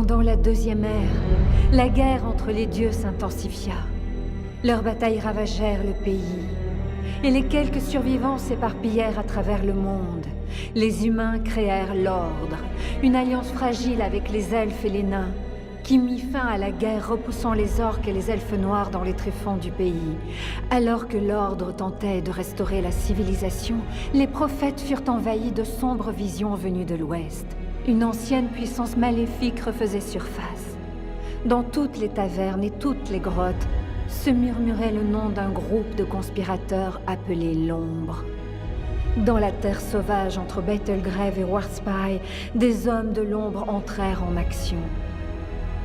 Pendant la deuxième ère, la guerre entre les dieux s'intensifia. Leurs batailles ravagèrent le pays, et les quelques survivants s'éparpillèrent à travers le monde. Les humains créèrent l'Ordre, une alliance fragile avec les elfes et les nains, qui mit fin à la guerre, repoussant les orques et les elfes noirs dans les tréfonds du pays. Alors que l'Ordre tentait de restaurer la civilisation, les prophètes furent envahis de sombres visions venues de l'Ouest. Une ancienne puissance maléfique refaisait surface. Dans toutes les tavernes et toutes les grottes, se murmurait le nom d'un groupe de conspirateurs appelé l'Ombre. Dans la terre sauvage entre Battlegrave et Warspy, des hommes de l'Ombre entrèrent en action.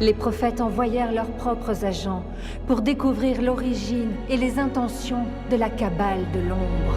Les prophètes envoyèrent leurs propres agents pour découvrir l'origine et les intentions de la cabale de l'Ombre.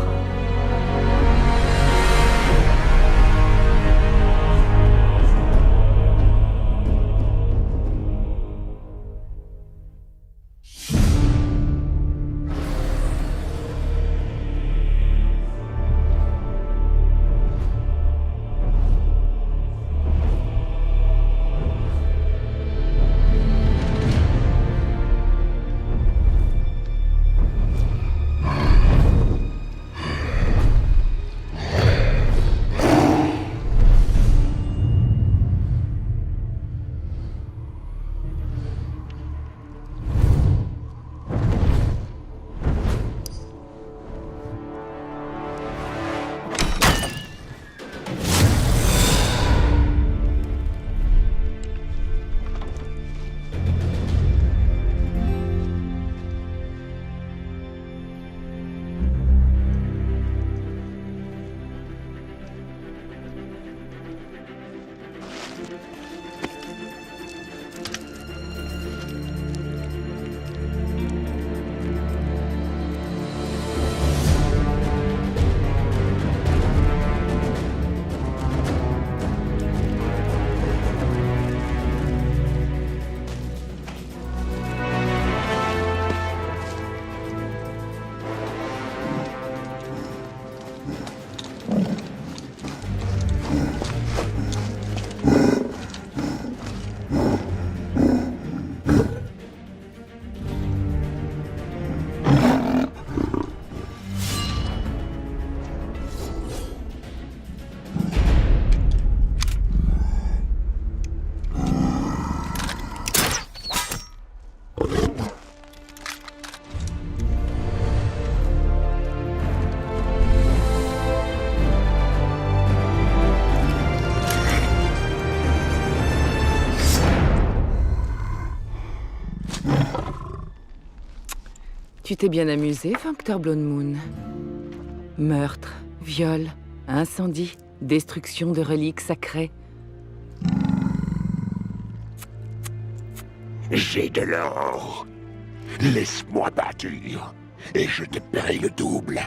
Tu t'es bien amusé, Functor Blood Moon. Meurtre, viol, incendie, destruction de reliques sacrées. J'ai de l'or. Laisse-moi bâtir, et je te paierai le double.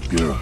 Qui est là?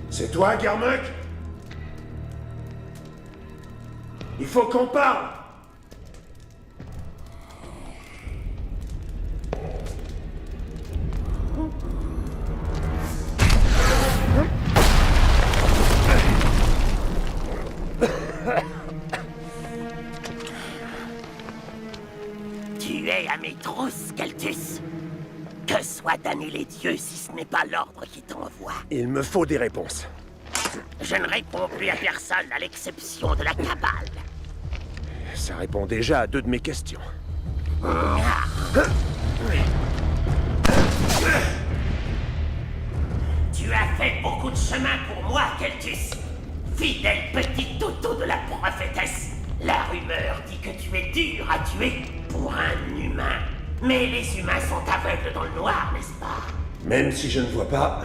C'est toi, Garmuk? Il faut qu'on parle! Tu es à mes trousses, Keltus. Que soient damnés les dieux si ce n'est pas l'ordre qui t'envoie. Il me faut des réponses. Je ne réponds plus à personne à l'exception de la cabale. Ça répond déjà à 2 de mes questions. Tu as fait beaucoup de chemin pour moi, Keltus. Fidèle petit toutou de la prophétesse. La rumeur dit que tu es dur à tuer pour un humain. Mais les humains sont aveugles dans le noir, n'est-ce pas? Même si je ne vois pas,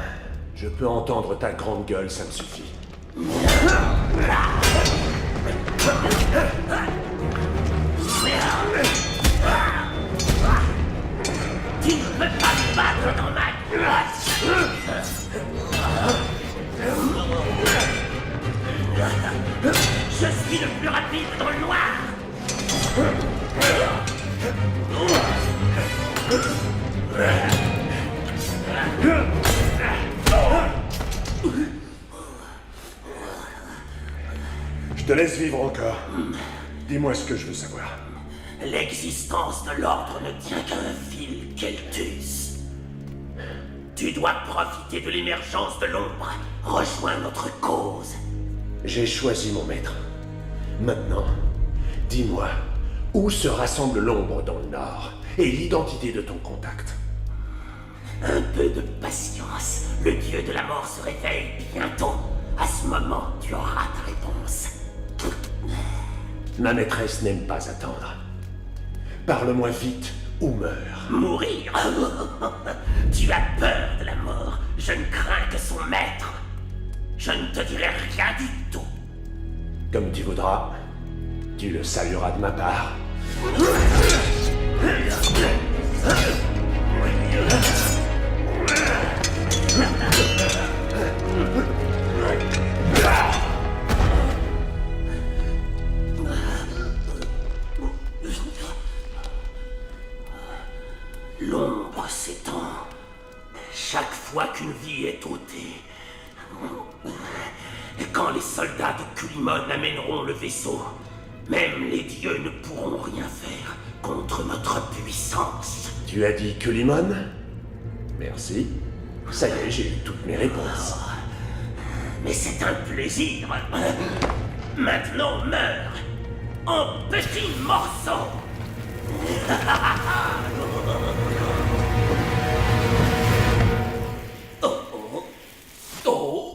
je peux entendre ta grande gueule, ça me suffit. Tu ne peux pas me battre dans ma grotte. Je suis le plus rapide dans le noir. Je te laisse vivre encore. Dis-moi ce que je veux savoir. L'existence de l'ordre ne tient qu'à un fil, Keltus. Tu dois profiter de l'émergence de l'ombre. Rejoins notre cause. J'ai choisi mon maître. Maintenant, dis-moi, où se rassemble l'ombre dans le Nord et l'identité de ton contact? Un peu de patience. Le dieu de la mort se réveille bientôt. À ce moment, tu auras ta réponse. Ma maîtresse n'aime pas attendre. Parle-moi vite ou meurs. Mourir? Tu as peur de la mort. Je ne crains que son maître. Je ne te dirai rien du tout. Comme tu voudras. Tu le salueras de ma part. L'ombre s'étend. Chaque fois qu'une vie est ôtée. Et quand les soldats de Kulimon amèneront le vaisseau, même les dieux ne pourront rien faire contre notre puissance. Tu as dit Kulimon? Merci. Ça y est, j'ai eu toutes mes réponses. mais c'est un plaisir. Maintenant, meurs en petits morceaux. Oh, oh, oh.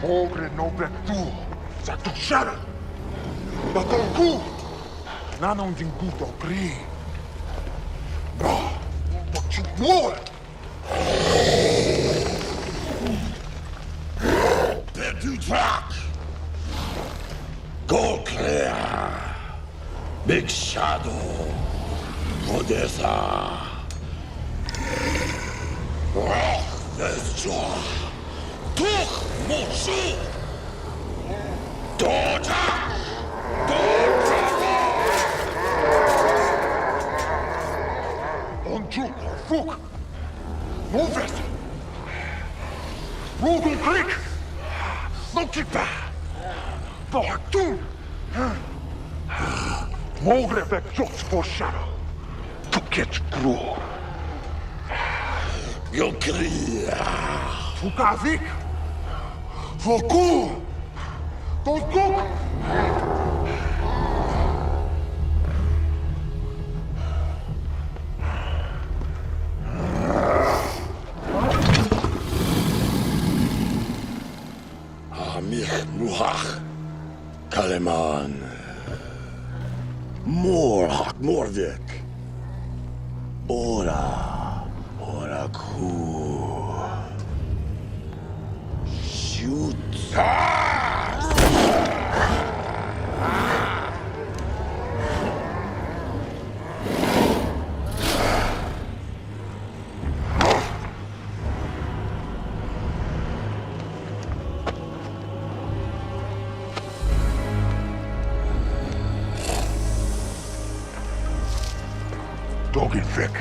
Ogre no tu, sa tu shara. Da tonku. Nanon jinguto pri. No, to ci muore. Perdu track. Go clear. Big Shadow. Odessa. Rock this jaw. Tuch Mochu! Dota! Dota! Onjuk, Fuk! Moves! Rogan Creek! Nokipa! Bortum! Mogre weg Jots for Shadow! To get grow! Yo cria! Fukavik! Foku! Tonku! Amir Muhach! Kaleman! Morhak Morvik! Ora! Ora ku! Shoot! Doggy Vic.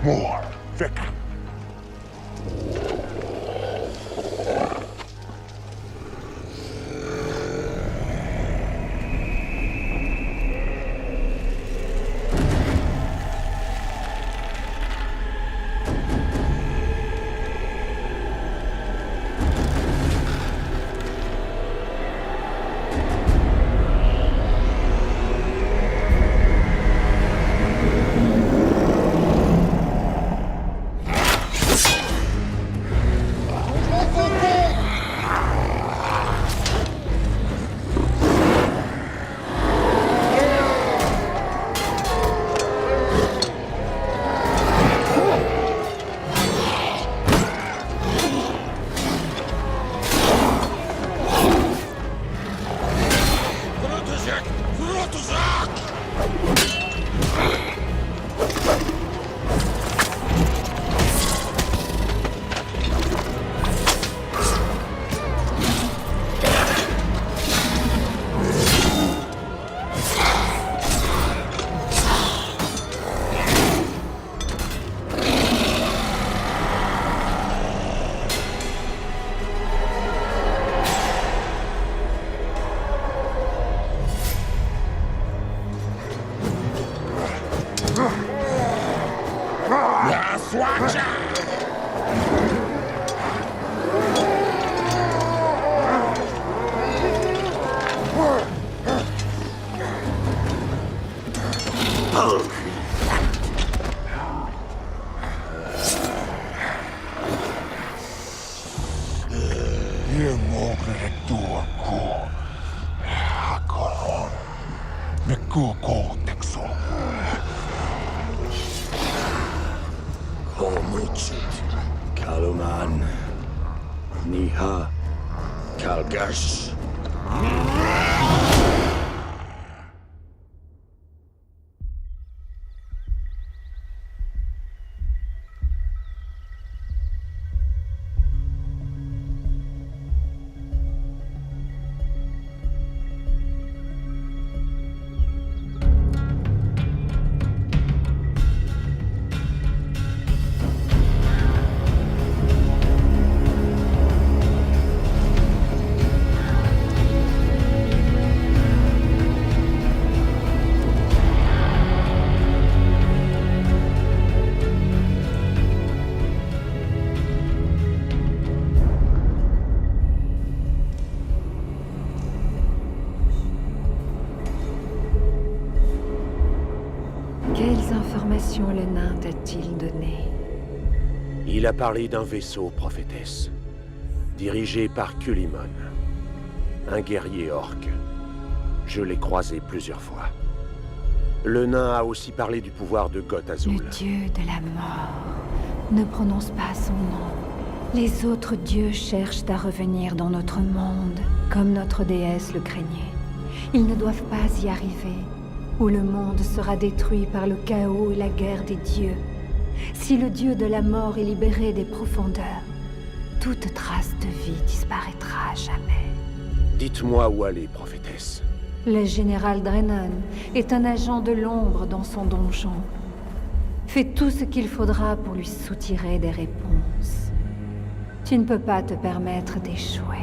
More Vic. Quelles informations le nain t'a-t-il donné? Il a parlé d'un vaisseau, prophétesse, dirigé par Kulimon, un guerrier orc. Je l'ai croisé plusieurs fois. Le nain a aussi parlé du pouvoir de Goth Azul. Le dieu de la mort. Ne prononce pas son nom. Les autres dieux cherchent à revenir dans notre monde, comme notre déesse le craignait. Ils ne doivent pas y arriver, ou le monde sera détruit par le chaos et la guerre des dieux. Si le dieu de la mort est libéré des profondeurs, toute trace de vie disparaîtra à jamais. Dites-moi où aller, prophétesse. Le général Drennan est un agent de l'ombre dans son donjon. Fais tout ce qu'il faudra pour lui soutirer des réponses. Tu ne peux pas te permettre d'échouer.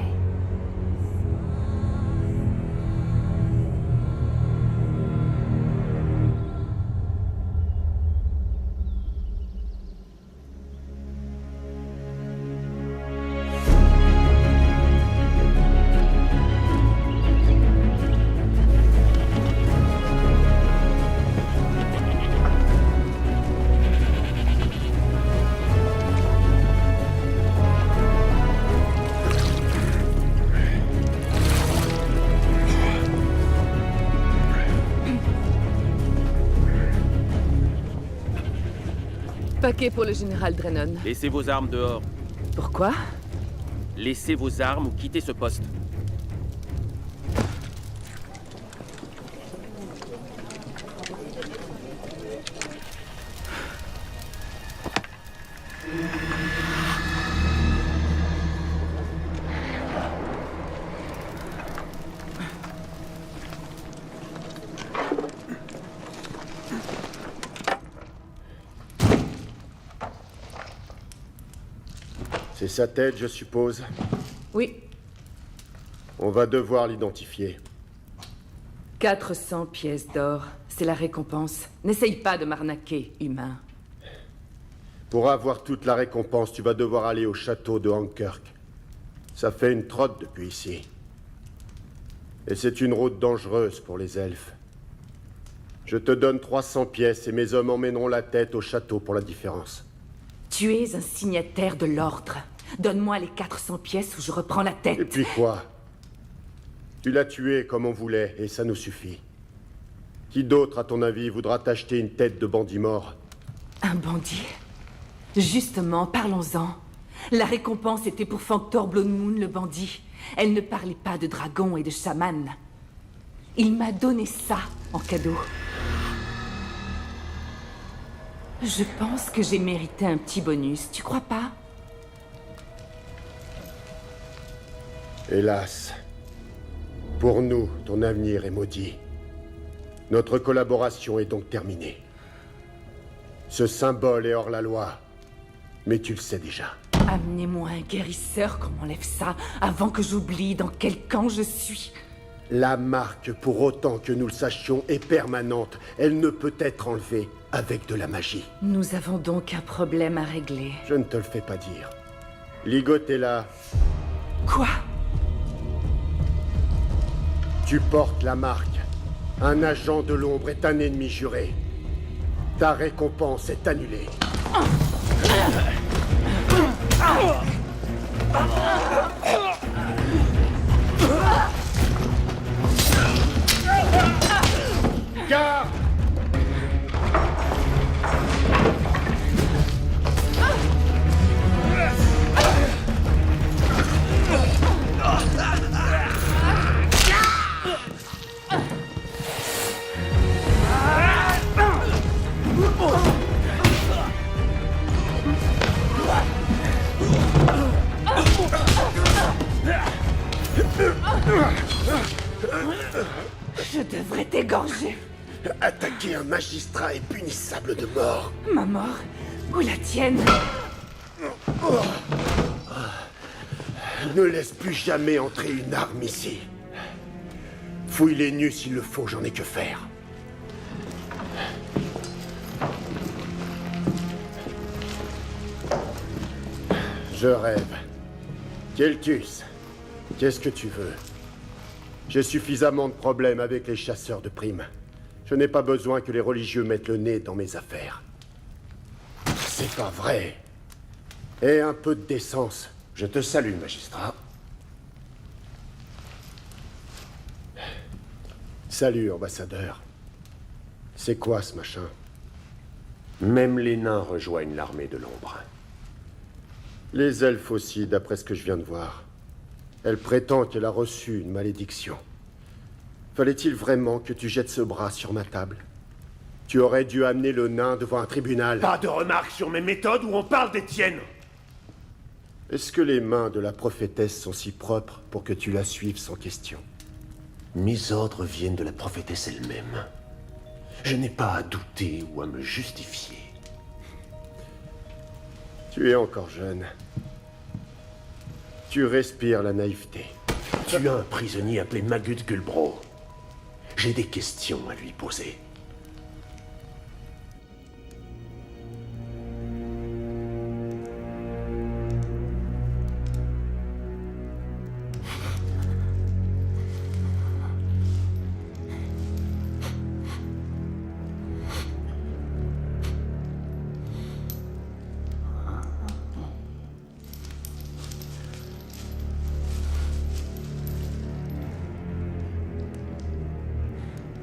Paquet pour le général Drennan. Laissez vos armes dehors. Pourquoi? Laissez vos armes ou quittez ce poste. C'est sa tête, je suppose. Oui. On va devoir l'identifier. 400 pièces d'or. C'est la récompense. N'essaye pas de m'arnaquer, humain. Pour avoir toute la récompense, tu vas devoir aller au château de Hankerk. Ça fait une trotte depuis ici. Et c'est une route dangereuse pour les elfes. Je te donne 300 pièces et mes hommes emmèneront la tête au château pour la différence. Tu es un signataire de l'ordre. Donne-moi les 400 pièces ou je reprends la tête. Et puis quoi? Tu l'as tué comme on voulait, et ça nous suffit. Qui d'autre, à ton avis, voudra t'acheter une tête de bandit mort? Un bandit? Justement, parlons-en. La récompense était pour Fanctor Bloodmoon, le bandit. Elle ne parlait pas de dragons et de chamans. Il m'a donné ça en cadeau. Je pense que j'ai mérité un petit bonus, tu crois pas? Hélas. Pour nous, ton avenir est maudit. Notre collaboration est donc terminée. Ce symbole est hors la loi, mais tu le sais déjà. Amenez-moi un guérisseur qu'on m'enlève ça avant que j'oublie dans quel camp je suis. La marque, pour autant que nous le sachions, est permanente. Elle ne peut être enlevée avec de la magie. Nous avons donc un problème à régler. Je ne te le fais pas dire. Ligotte est là. Quoi? Tu portes la marque. Un agent de l'ombre est un ennemi juré. Ta récompense est annulée. Garde! Je devrais t'égorger. Attaquer un magistrat est punissable de mort. Ma mort ou la tienne? Ne laisse plus jamais entrer une arme ici. Fouille les nus s'il le faut, j'en ai que faire. Je rêve. Quelcus, qu'est-ce que tu veux? J'ai suffisamment de problèmes avec les chasseurs de primes. Je n'ai pas besoin que les religieux mettent le nez dans mes affaires. C'est pas vrai. Et un peu de décence. Je te salue, magistrat. Salut, ambassadeur. C'est quoi ce machin? Même les nains rejoignent l'armée de l'ombre. Les elfes aussi, d'après ce que je viens de voir. Elle prétend qu'elle a reçu une malédiction. Fallait-il vraiment que tu jettes ce bras sur ma table? Tu aurais dû amener le nain devant un tribunal. Pas de remarques sur mes méthodes ou on parle des tiennes. Est-ce que les mains de la prophétesse sont si propres pour que tu la suives sans question? Mes ordres viennent de la prophétesse elle-même. Je n'ai pas à douter ou à me justifier. Tu es encore jeune. Tu respires la naïveté. Tu as un prisonnier appelé Magud Gulbro. J'ai des questions à lui poser.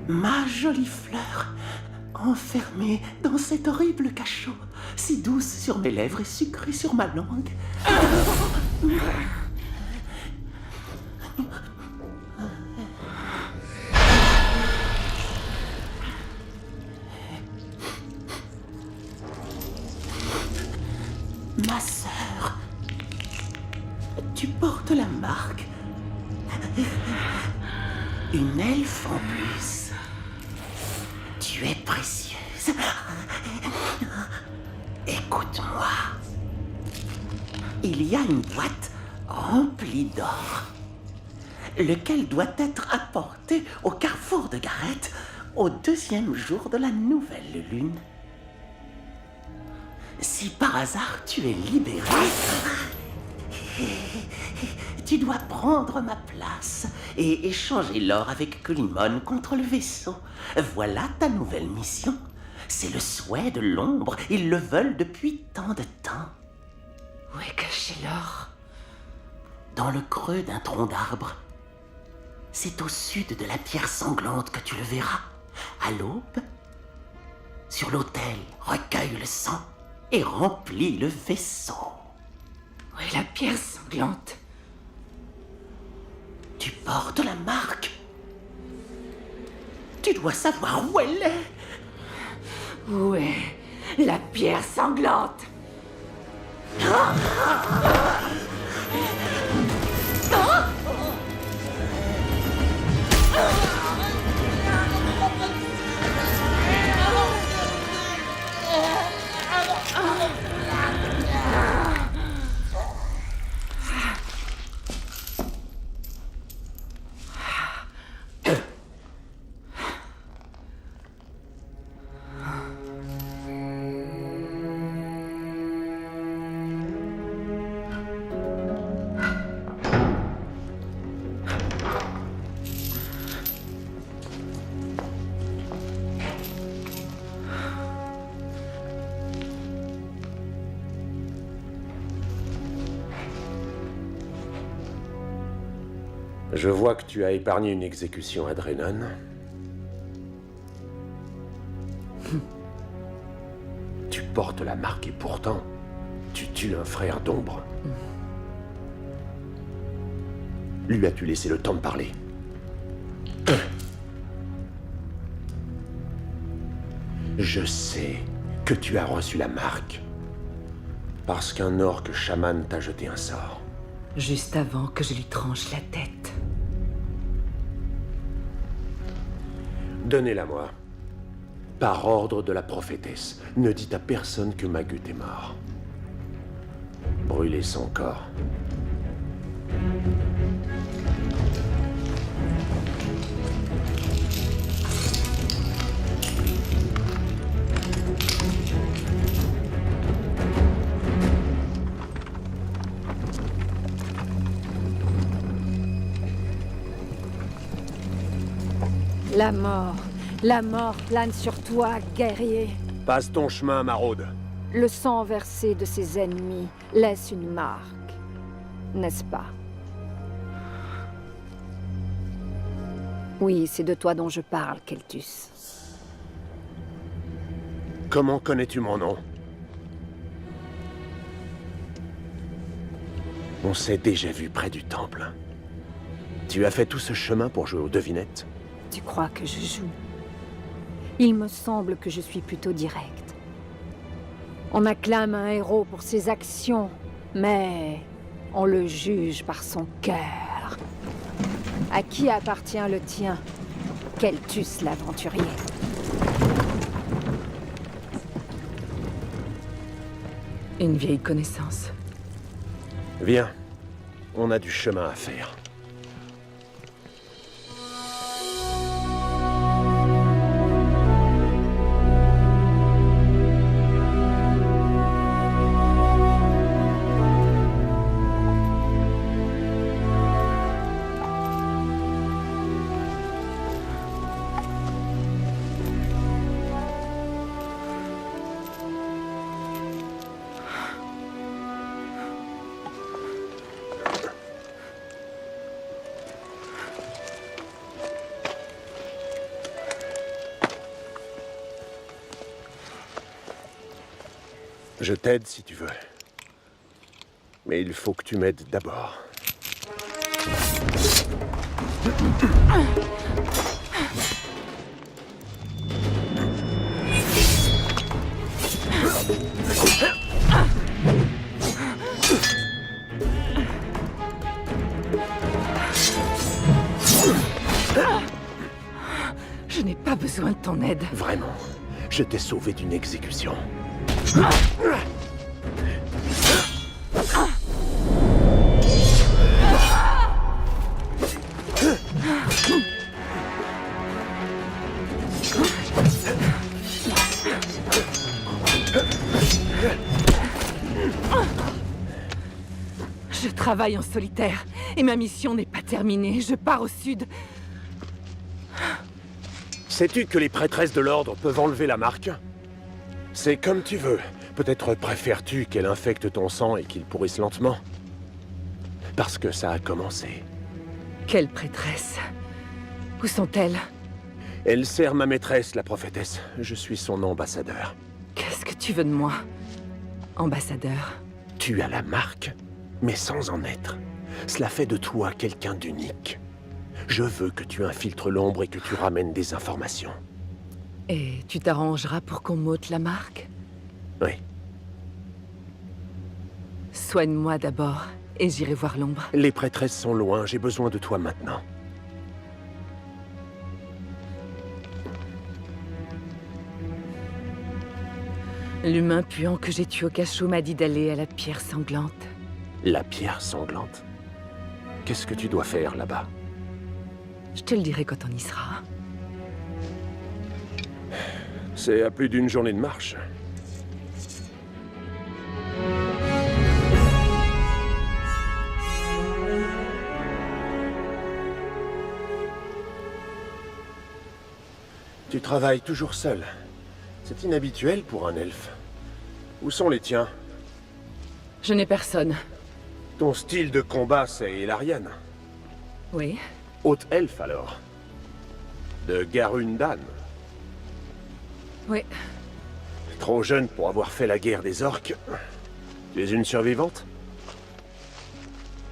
Ma jolie fleur, enfermée dans cet horrible cachot, si douce sur mes lèvres et sucrée sur ma langue. Ma sœur, tu portes la marque. Une elfe en plus. Tu es précieuse. Écoute-moi. Il y a une boîte remplie d'or, lequel doit être apporté au carrefour de Gareth au 2e jour de la nouvelle lune. Si par hasard tu es libéré, tu dois prendre ma place et échanger l'or avec Kulimon contre le vaisseau. Voilà ta nouvelle mission. C'est le souhait de l'ombre. Ils le veulent depuis tant de temps. Où est caché l'or? Dans le creux d'un tronc d'arbre. C'est au sud de la pierre sanglante que tu le verras. À l'aube, sur l'autel, recueille le sang et remplis le vaisseau. Où est la pierre sanglante? Tu portes la marque. Tu dois savoir où elle est. Où est la pierre sanglante? Je vois que tu as épargné une exécution à Drenon. Tu portes la marque et pourtant, tu tues un frère d'ombre. Lui as-tu laissé le temps de parler? Je sais que tu as reçu la marque parce qu'un orque chaman t'a jeté un sort. Juste avant que je lui tranche la tête. Donnez-la-moi. Par ordre de la prophétesse, ne dites à personne que Magut est mort. Brûlez son corps. La mort plane sur toi, guerrier. Passe ton chemin, maraude. Le sang versé de ses ennemis laisse une marque, n'est-ce pas? Oui, c'est de toi dont je parle, Keltus. Comment connais-tu mon nom? On s'est déjà vu près du temple. Tu as fait tout ce chemin pour jouer aux devinettes? Tu crois que je joue? Il me semble que je suis plutôt direct. On acclame un héros pour ses actions, mais on le juge par son cœur. À qui appartient le tien, Keltus l'aventurier? Une vieille connaissance. Viens, on a du chemin à faire. Je t'aide si tu veux. Mais il faut que tu m'aides d'abord. Je n'ai pas besoin de ton aide. Vraiment, je t'ai sauvé d'une exécution. Je travaille en solitaire et ma mission n'est pas terminée. Je pars au sud. Sais-tu que les prêtresses de l'ordre peuvent enlever la marque? C'est comme tu veux. Peut-être préfères-tu qu'elle infecte ton sang et qu'il pourrisse lentement? Parce que ça a commencé. Quelle prêtresse? Où sont-elles? Elle sert ma maîtresse, la prophétesse. Je suis son ambassadeur. Qu'est-ce que tu veux de moi, ambassadeur? Tu as la marque, mais sans en être. Cela fait de toi quelqu'un d'unique. Je veux que tu infiltres l'ombre et que tu ramènes des informations. Et tu t'arrangeras pour qu'on m'ôte la marque? Oui. Soigne-moi d'abord, et j'irai voir l'ombre. Les prêtresses sont loin, j'ai besoin de toi maintenant. L'humain puant que j'ai tué au cachot m'a dit d'aller à la pierre sanglante. La pierre sanglante? Qu'est-ce que tu dois faire là-bas? Je te le dirai quand on y sera. C'est à plus d'une journée de marche. Tu travailles toujours seul. C'est inhabituel pour un elfe. Où sont les tiens? Je n'ai personne. Ton style de combat, c'est Hilarian. Oui. Haute elfe, alors. De Garundan. Oui. Trop jeune pour avoir fait la guerre des orques. Tu es une survivante?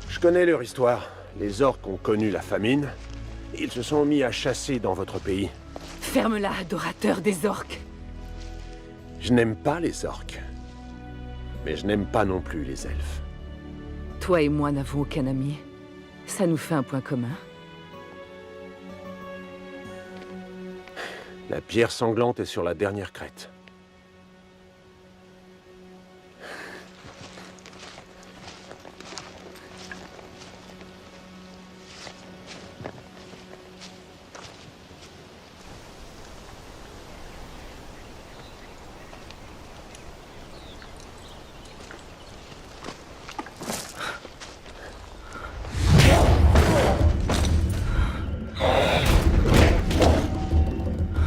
Je connais leur histoire. Les orques ont connu la famine. Ils se sont mis à chasser dans votre pays. Ferme-la, adorateur des orques. Je n'aime pas les orques. Mais je n'aime pas non plus les elfes. Toi et moi n'avons aucun ami. Ça nous fait un point commun. La pierre sanglante est sur la dernière crête.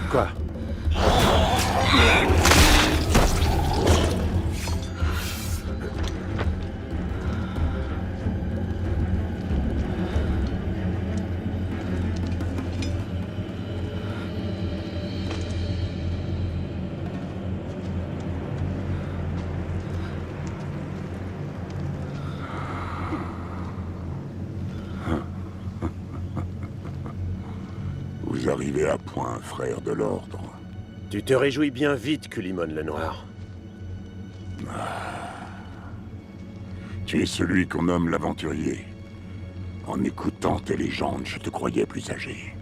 Quoi? Vous arrivez à point, frère de l'Ordre. Tu te réjouis bien vite, Culimon le Noir. Tu es celui qu'on nomme l'aventurier. En écoutant tes légendes, je te croyais plus âgé.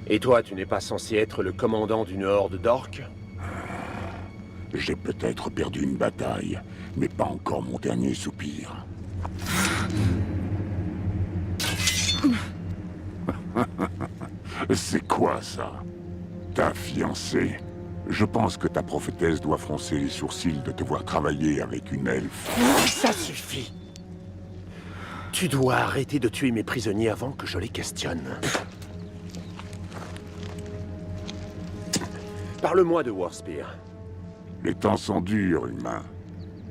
Et toi, tu n'es pas censé être le commandant d'une horde d'orques? J'ai peut-être perdu une bataille, mais pas encore mon dernier soupir. C'est quoi ça? Ta fiancée? Je pense que ta prophétesse doit froncer les sourcils de te voir travailler avec une elfe. Ça suffit! Tu dois arrêter de tuer mes prisonniers avant que je les questionne. Parle-moi de Warspear. Les temps sont durs, humain.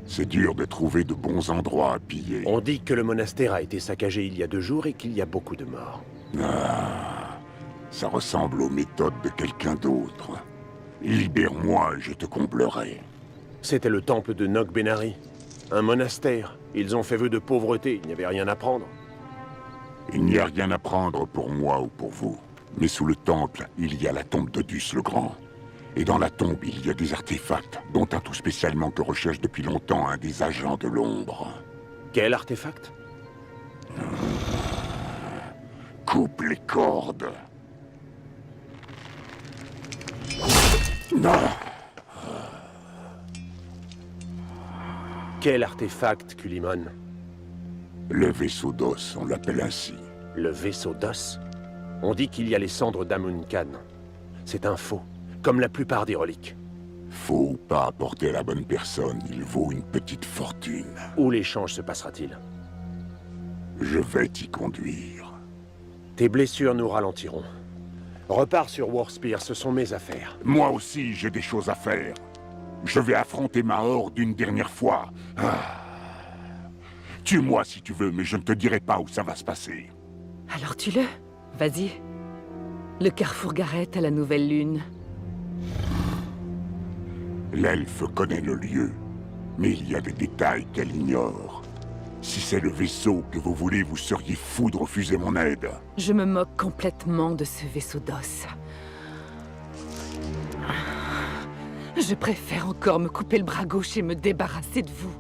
C'est dur de trouver de bons endroits à piller. On dit que le monastère a été saccagé il y a 2 jours et qu'il y a beaucoup de morts. Ah, ça ressemble aux méthodes de quelqu'un d'autre. Libère-moi et je te comblerai. C'était le temple de Nog Benari. Un monastère. Ils ont fait vœu de pauvreté, il n'y avait rien à prendre. Il n'y a rien à prendre pour moi ou pour vous. Mais sous le temple, il y a la tombe d'Odus le Grand. Et dans la tombe, il y a des artefacts, dont un tout spécialement que recherche depuis longtemps un des agents de l'ombre. Quel artefact? Coupe les cordes. Non! Quel artefact, Culimon? Le vaisseau d'os, on l'appelle ainsi. Le vaisseau d'os? On dit qu'il y a les cendres d'Amun-Khan. C'est un faux, comme la plupart des reliques. Faux ou pas apporté à la bonne personne, il vaut une petite fortune. Où l'échange se passera-t-il? Je vais t'y conduire. Tes blessures nous ralentiront. Repars sur Warspear, ce sont mes affaires. Moi aussi, j'ai des choses à faire. Je vais affronter ma horde une dernière fois. Ah. Tue-moi si tu veux, mais je ne te dirai pas où ça va se passer. Alors tue-le. Vas-y. Le carrefour Gareth à la nouvelle lune. L'elfe connaît le lieu, mais il y a des détails qu'elle ignore. Si c'est le vaisseau que vous voulez, vous seriez fou de refuser mon aide. Je me moque complètement de ce vaisseau d'os. Je préfère encore me couper le bras gauche et me débarrasser de vous,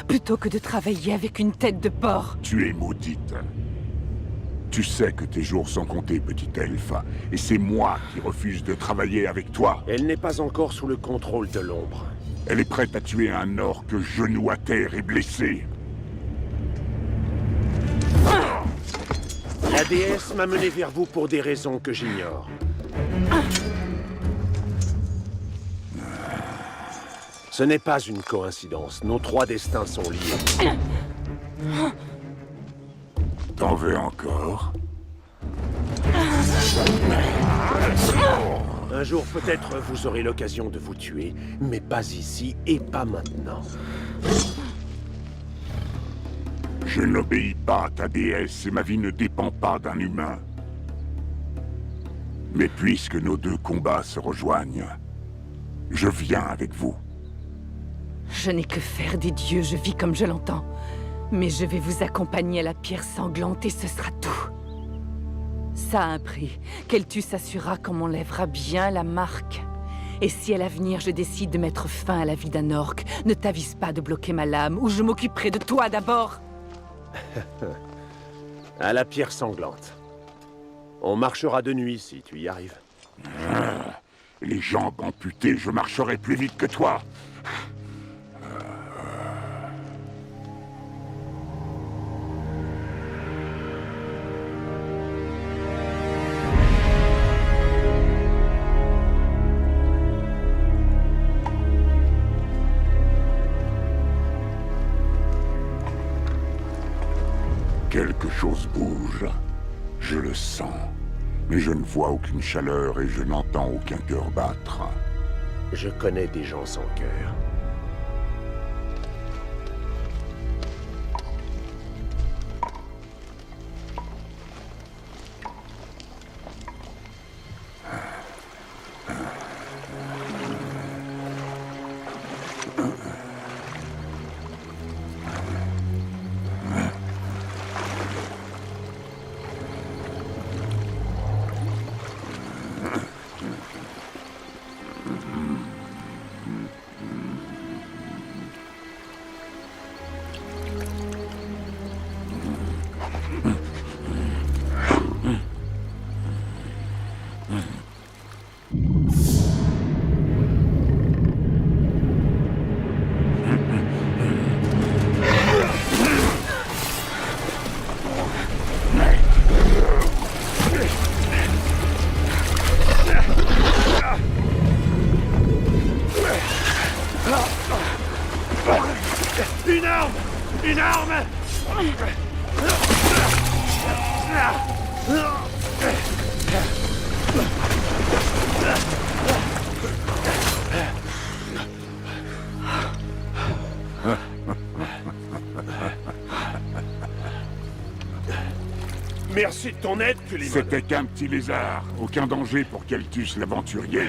plutôt que de travailler avec une tête de porc. Tu es maudite. Tu sais que tes jours sont comptés, petit elfe, et c'est moi qui refuse de travailler avec toi. Elle n'est pas encore sous le contrôle de l'ombre. Elle est prête à tuer un orque genou à terre et blessé. La déesse m'a mené vers vous pour des raisons que j'ignore. Ce n'est pas une coïncidence. Nos 3 destins sont liés. T'en veux encore? Un jour, peut-être, vous aurez l'occasion de vous tuer, mais pas ici et pas maintenant. Je n'obéis pas à ta déesse et ma vie ne dépend pas d'un humain. Mais puisque nos 2 combats se rejoignent, je viens avec vous. Je n'ai que faire des dieux, je vis comme je l'entends. Mais je vais vous accompagner à la pierre sanglante et ce sera tout. Ça a un prix. Keltus assurera qu'on m'enlèvera bien la marque. Et si à l'avenir je décide de mettre fin à la vie d'un orque, ne t'avise pas de bloquer ma lame ou je m'occuperai de toi d'abord. À la pierre sanglante. On marchera de nuit si tu y arrives. Ah. Les jambes amputées, je marcherai plus vite que toi. Quelque chose bouge. Je le sens. Mais je ne vois aucune chaleur et je n'entends aucun cœur battre. Je connais des gens sans cœur. Une arme! Une arme! Merci de ton aide, Kulimon. C'était qu'un petit lézard. Aucun danger pour Keltus l'aventurier.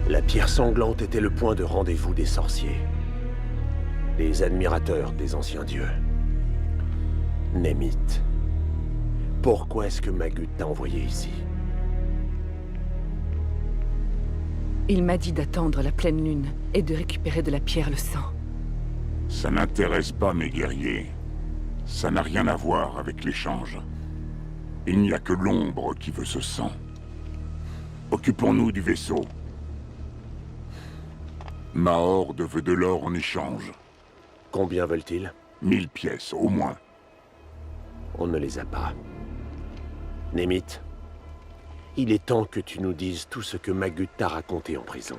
La pierre sanglante était le point de rendez-vous des sorciers. Des admirateurs des anciens dieux. Némith. Pourquoi est-ce que Magut t'a envoyé ici? Il m'a dit d'attendre la pleine lune et de récupérer de la pierre le sang. Ça n'intéresse pas mes guerriers. Ça n'a rien à voir avec l'échange. Il n'y a que l'ombre qui veut ce sang. Occupons-nous du vaisseau. Ma horde veut de l'or en échange. Combien veulent-ils? 1000 pièces, au moins. On ne les a pas. Némith, il est temps que tu nous dises tout ce que Magut t'a raconté en prison.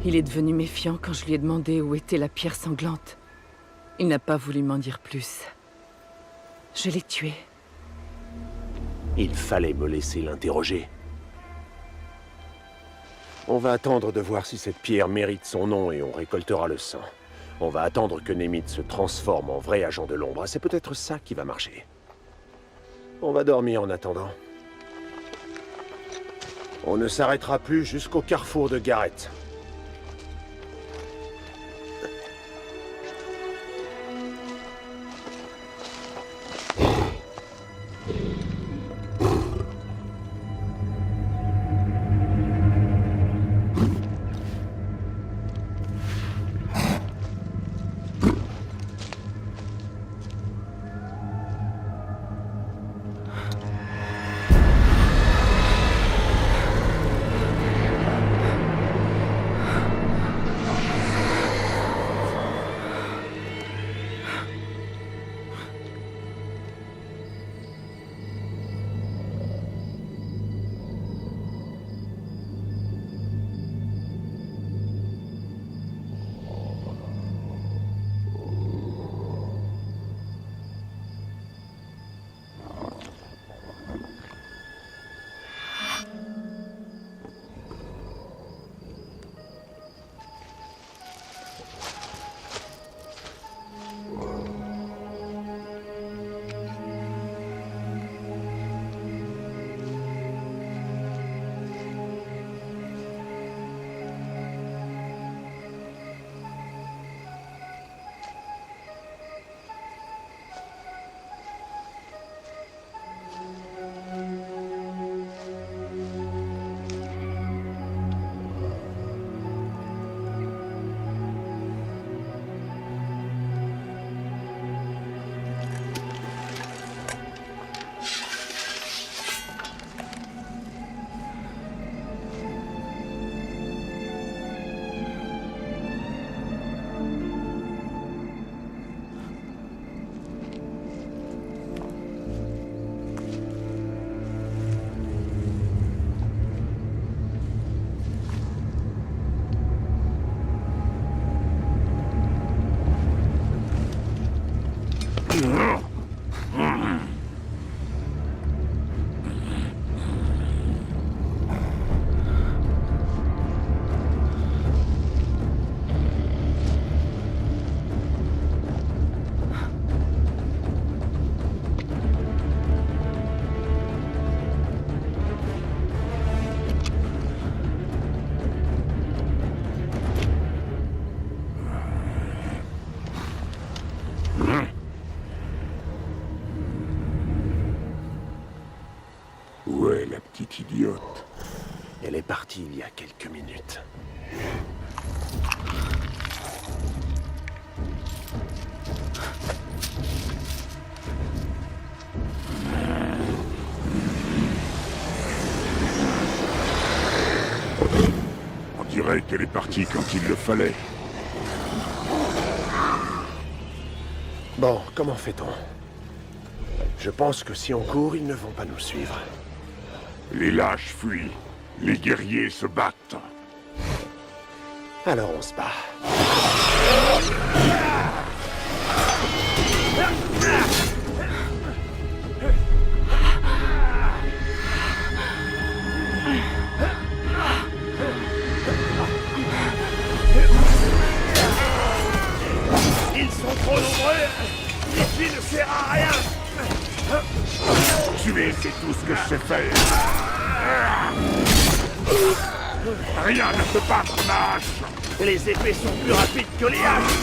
Il est devenu méfiant quand je lui ai demandé où était la pierre sanglante. Il n'a pas voulu m'en dire plus. Je l'ai tué. Il fallait me laisser l'interroger. On va attendre de voir si cette pierre mérite son nom et on récoltera le sang. On va attendre que Némith se transforme en vrai agent de l'ombre. C'est peut-être ça qui va marcher. On va dormir en attendant. On ne s'arrêtera plus jusqu'au carrefour de Gareth. Où est la petite idiote? Elle est partie il y a quelques minutes. On dirait qu'elle est partie quand il le fallait. Bon, comment fait-on? Je pense que si on court, ils ne vont pas nous suivre. Les lâches fuient. Les guerriers se battent. Alors on se bat. Ils sont trop nombreux. L'issue ne sert à rien. Tuer, c'est tout ce que je sais faire. Rien ne peut battre ma hache. Les épées sont plus rapides que les haches.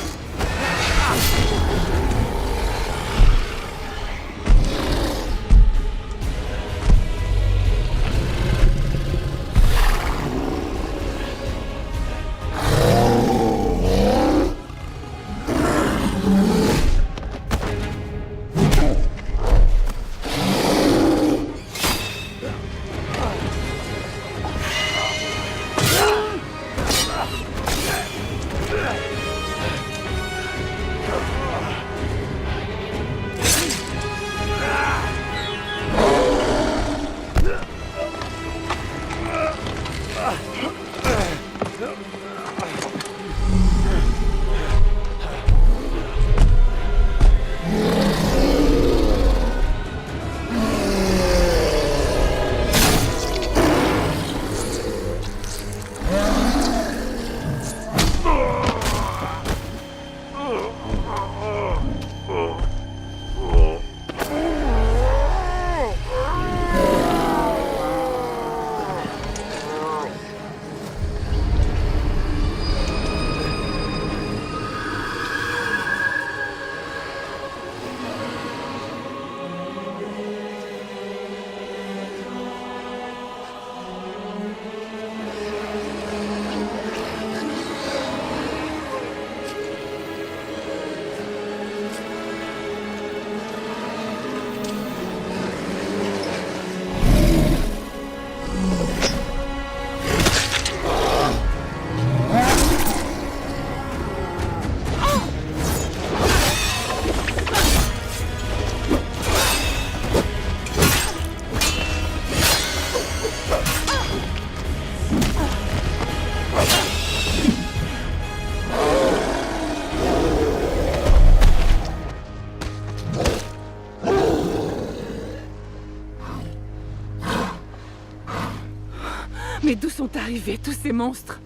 Mais d'où sont arrivés tous ces monstres?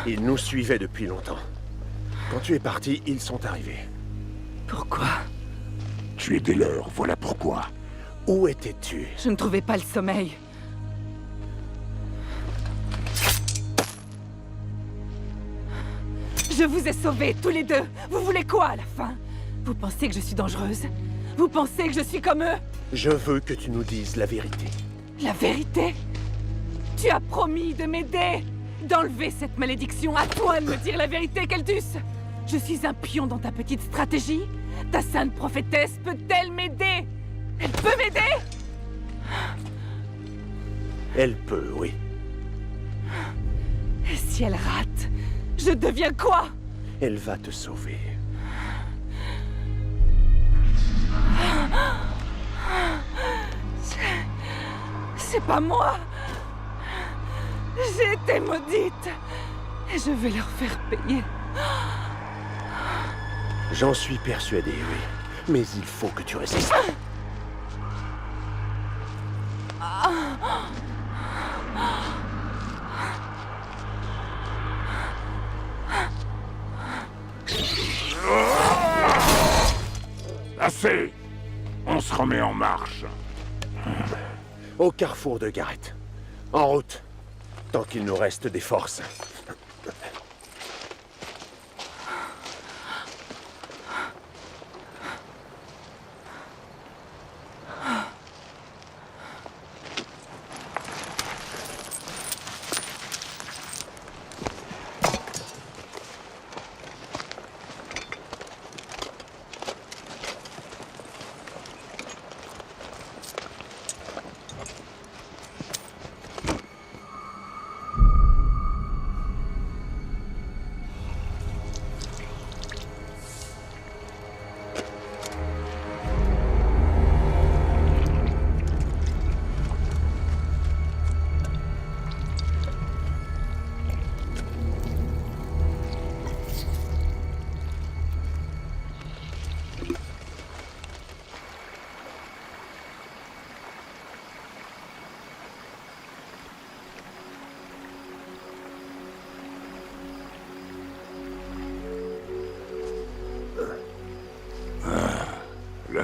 Ils nous suivaient depuis longtemps. Quand tu es parti, ils sont arrivés. Pourquoi? Tu es des leurs, voilà pourquoi. Où étais-tu? Je ne trouvais pas le sommeil. Je vous ai sauvés, tous les deux. Vous voulez quoi à la fin? Vous pensez que je suis dangereuse? Vous pensez que je suis comme eux? Je veux que tu nous dises la vérité. La vérité? Tu as promis de m'aider, d'enlever cette malédiction. À toi de me dire la vérité, Keltus. Je suis un pion dans ta petite stratégie. Ta sainte prophétesse peut-elle m'aider? Elle peut m'aider? Elle peut, oui. Et si elle rate, je deviens quoi? Elle va te sauver. C'est pas moi. J'ai été maudite. Et je vais leur faire payer. J'en suis persuadé, oui. Mais il faut que tu résistes. Assez! On se remet en marche. Au carrefour de Gareth. En route. Tant qu'il nous reste des forces.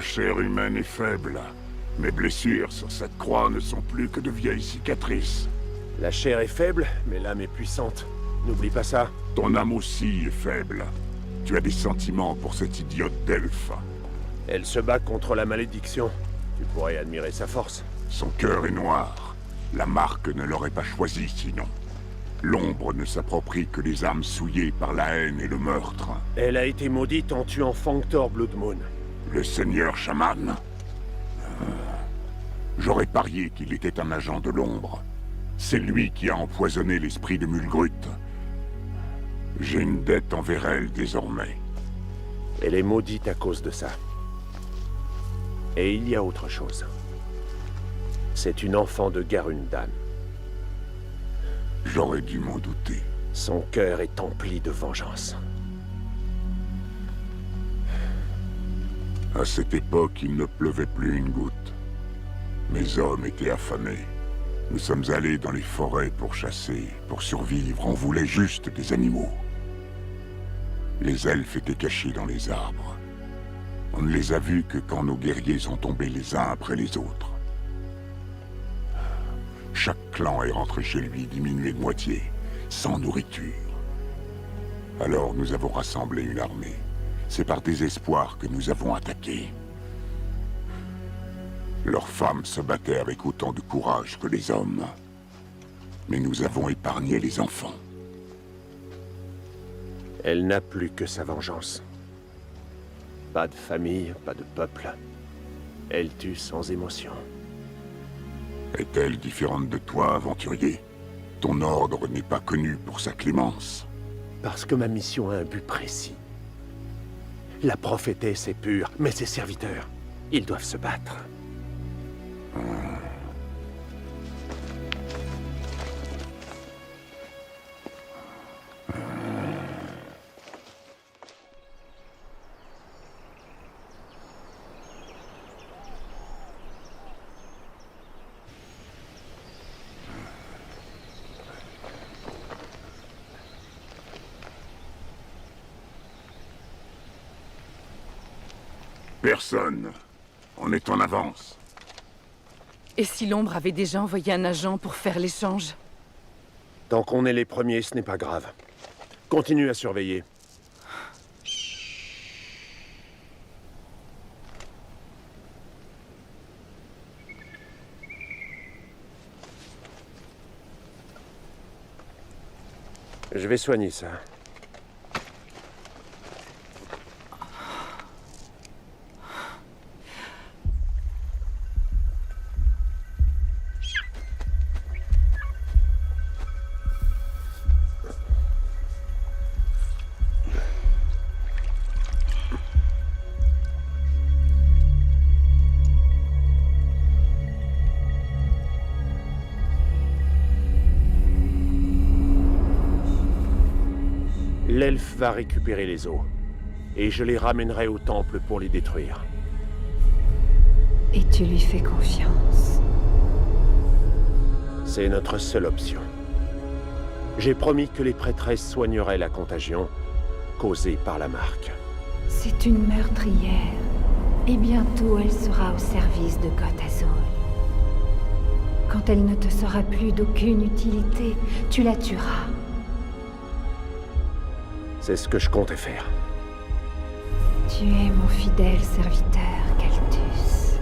chair humaine est faible. Mes blessures sur cette croix ne sont plus que de vieilles cicatrices. La chair est faible, mais l'âme est puissante. N'oublie pas ça. Ton âme aussi est faible. Tu as des sentiments pour cette idiote d'elfe. Elle se bat contre la malédiction. Tu pourrais admirer sa force. Son cœur est noir. La marque ne l'aurait pas choisi sinon. L'ombre ne s'approprie que les âmes souillées par la haine et le meurtre. Elle a été maudite en tuant Fanctor Bloodmoon. Le seigneur chaman. J'aurais parié qu'il était un agent de l'ombre. C'est lui qui a empoisonné l'esprit de Mulgrut. J'ai une dette envers elle désormais. Elle est maudite à cause de ça. Et il y a autre chose. C'est une enfant de Garundan. J'aurais dû m'en douter. Son cœur est empli de vengeance. À cette époque, il ne pleuvait plus une goutte. Mes hommes étaient affamés. Nous sommes allés dans les forêts pour chasser, pour survivre. On voulait juste des animaux. Les elfes étaient cachés dans les arbres. On ne les a vus que quand nos guerriers sont tombés les uns après les autres. Chaque clan est rentré chez lui diminué de moitié, sans nourriture. Alors nous avons rassemblé une armée. C'est par désespoir que nous avons attaqué. Leurs femmes se battaient avec autant de courage que les hommes. Mais nous avons épargné les enfants. Elle n'a plus que sa vengeance. Pas de famille, pas de peuple. Elle tue sans émotion. Est-elle différente de toi, aventurier? Ton ordre n'est pas connu pour sa clémence. Parce que ma mission a un but précis. La prophétesse est pure, mais ses serviteurs, ils doivent se battre. Personne. On est en avance. Et si l'ombre avait déjà envoyé un agent pour faire l'échange? Tant qu'on est les premiers, ce n'est pas grave. Continue à surveiller. Je vais soigner ça. L'elfe va récupérer les os, et je les ramènerai au temple pour les détruire. Et tu lui fais confiance. C'est notre seule option. J'ai promis que les prêtresses soigneraient la contagion causée par la marque. C'est une meurtrière. Et bientôt, elle sera au service de Goth Azul. Quand elle ne te sera plus d'aucune utilité, tu la tueras. C'est ce que je comptais faire. Tu es mon fidèle serviteur, Kaltus.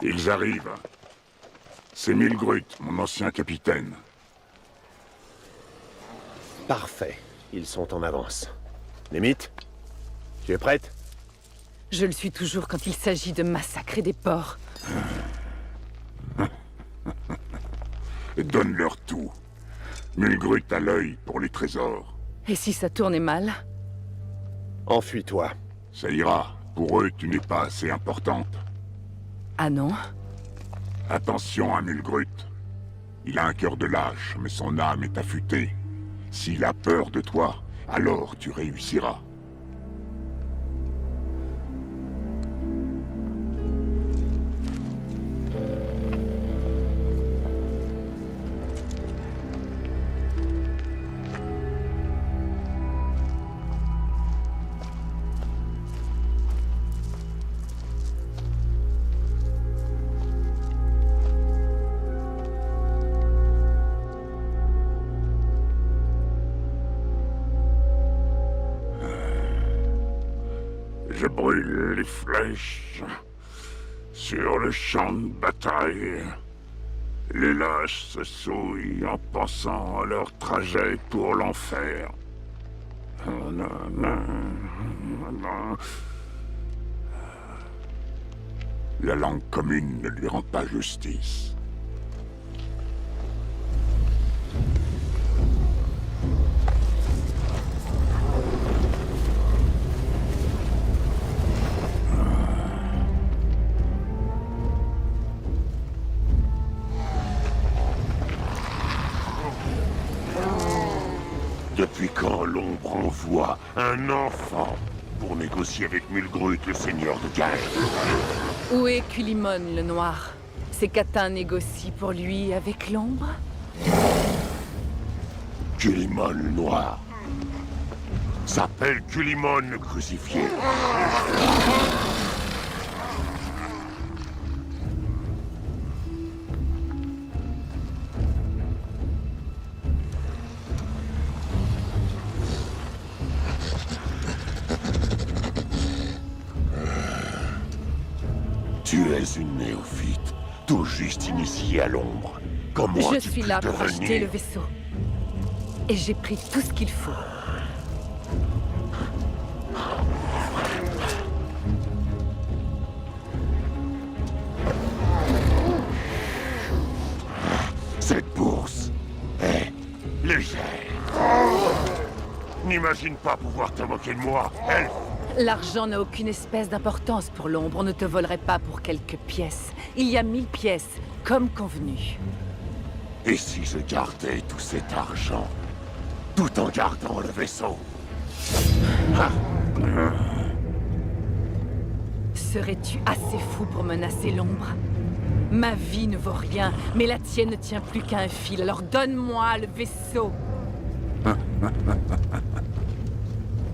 Ils arrivent. C'est Mulgrut, mon ancien capitaine. Parfait. Ils sont en avance. Némith, tu es prête? Je le suis toujours quand il s'agit de massacrer des porcs. Donne-leur tout. Mulgrut a l'œil pour les trésors. Et si ça tournait mal? Enfuis-toi. Ça ira. Pour eux, tu n'es pas assez importante. Ah non? Attention à Mulgrut. Il a un cœur de lâche, mais son âme est affûtée. S'il a peur de toi, alors tu réussiras. Je brûle les flèches sur le champ de bataille. Les lâches se souillent en pensant à leur trajet pour l'enfer. La langue commune ne lui rend pas justice. Depuis quand l'ombre envoie un enfant pour négocier avec Mulgrut, le seigneur de guerre? Où est Culimon le Noir? Ces catins négocient pour lui avec l'ombre? Culimon le Noir s'appelle Culimon le Crucifié. Tu es une néophyte, tout juste initiée à l'ombre. Comment Je as-tu suis pu là pour devenir... acheter le vaisseau. Et j'ai pris tout ce qu'il faut. Cette bourse est légère. N'imagine pas pouvoir te moquer de moi, elfe. L'argent n'a aucune espèce d'importance pour l'ombre. On ne te volerait pas pour quelques pièces. Il y a 1000 pièces, comme convenu. Et si je gardais tout cet argent, tout en gardant le vaisseau? Serais-tu assez fou pour menacer l'ombre? Ma vie ne vaut rien, mais la tienne ne tient plus qu'à un fil. Alors donne-moi le vaisseau.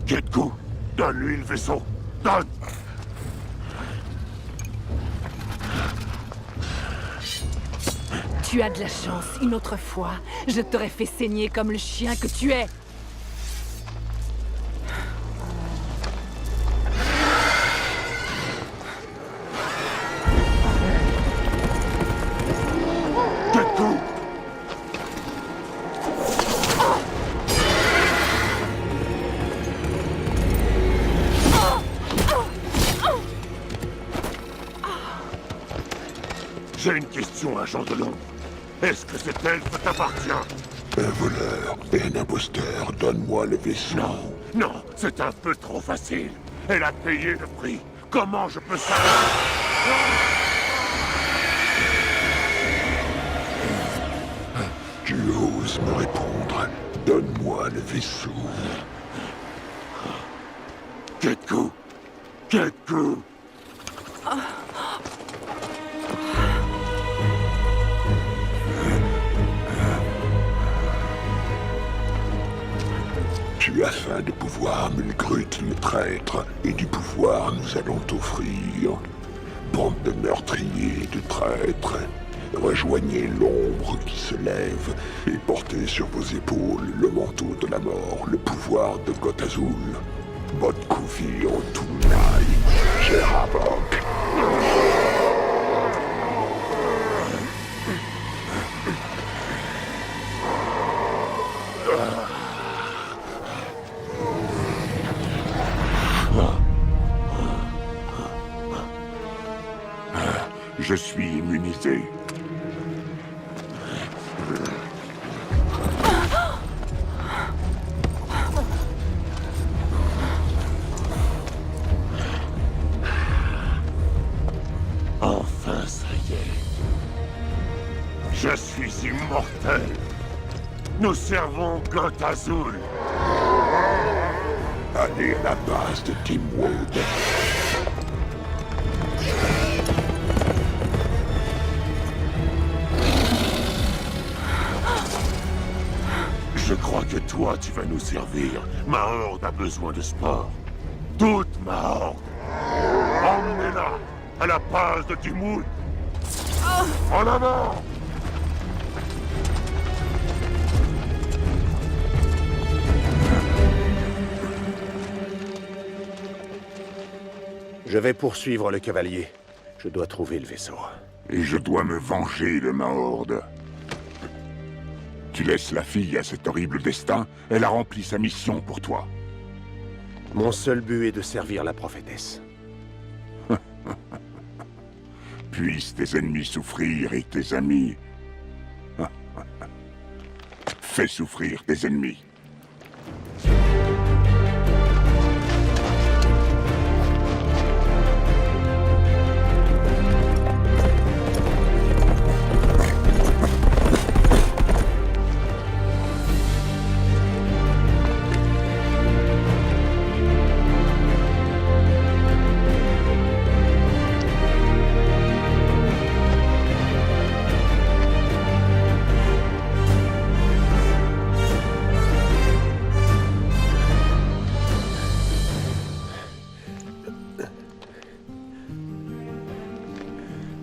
Ketku, donne-lui le vaisseau. Donne! Tu as de la chance. Une autre fois, je t'aurais fait saigner comme le chien que tu es. Ketku! J'ai une question, agent de l'ombre. Est-ce que cet elfe t'appartient? Un voleur et un imposteur, donne-moi le vaisseau. Non, non, c'est un peu trop facile. Elle a payé le prix. Comment je peux savoir? Tu oses me répondre. Donne-moi le vaisseau. Ketku! Ketku! Tu as faim de pouvoir, Mulgrut le traître, et du pouvoir nous allons t'offrir. Bande de meurtriers et de traîtres, rejoignez l'ombre qui se lève et portez sur vos épaules le manteau de la mort, le pouvoir de Gotazul. Botkouvi en Tunai, Gerabok. Je suis immunisé. Enfin, ça y est. Je suis immortel. Nous servons Goth Azul. Allez à la base de Timwood. Je crois que toi, tu vas nous servir. Ma horde a besoin de sport. Toute ma horde. Emmenez-la à la base de Timwood. En avant! Je vais poursuivre le cavalier. Je dois trouver le vaisseau. Et je dois me venger de ma horde. Tu laisses la fille à cet horrible destin, elle a rempli sa mission pour toi. Mon seul but est de servir la prophétesse. Puissent tes ennemis souffrir et tes amis. Fais souffrir tes ennemis.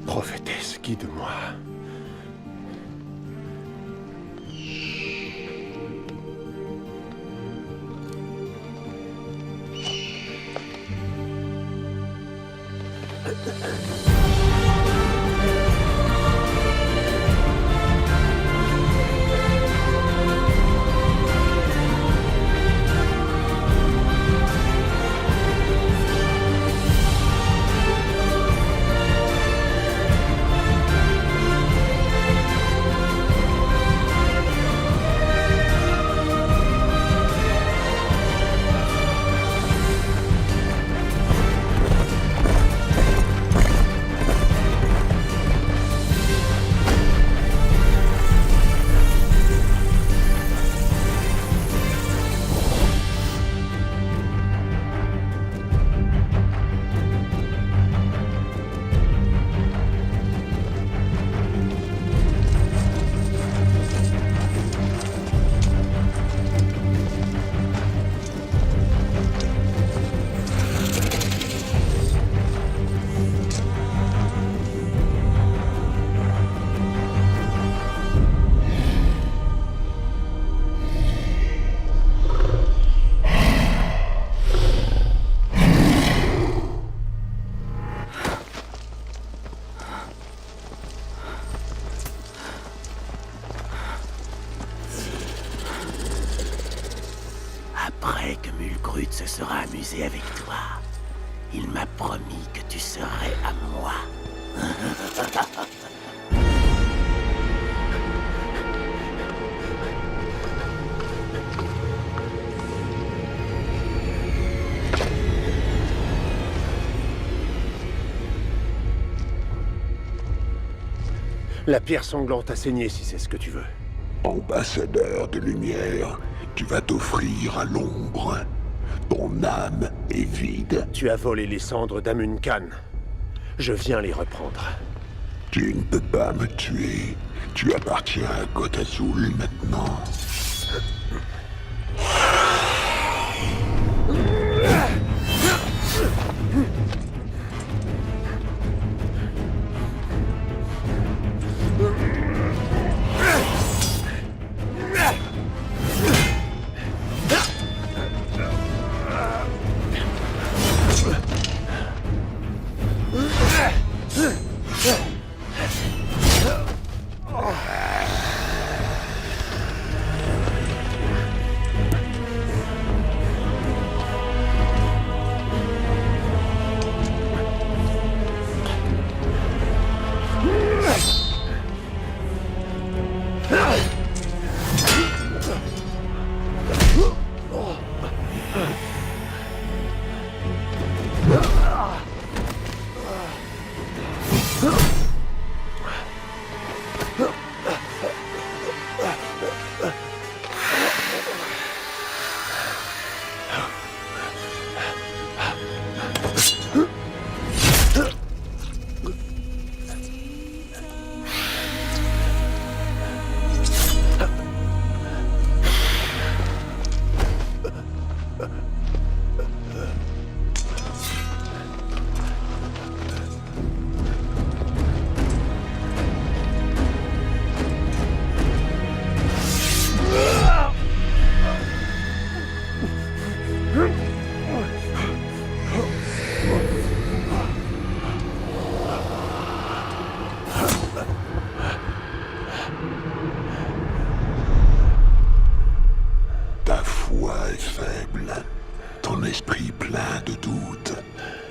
Prophétesse, guide-moi. Après que Mulgrud se sera amusé avec toi, il m'a promis que tu serais à moi. La pierre sanglante a saigné si c'est ce que tu veux. Ambassadeur de lumière, tu vas t'offrir à l'ombre. Ton âme est vide. Tu as volé les cendres d'Amun Khan. Je viens les reprendre. Tu ne peux pas me tuer. Tu appartiens à Goth Azul maintenant.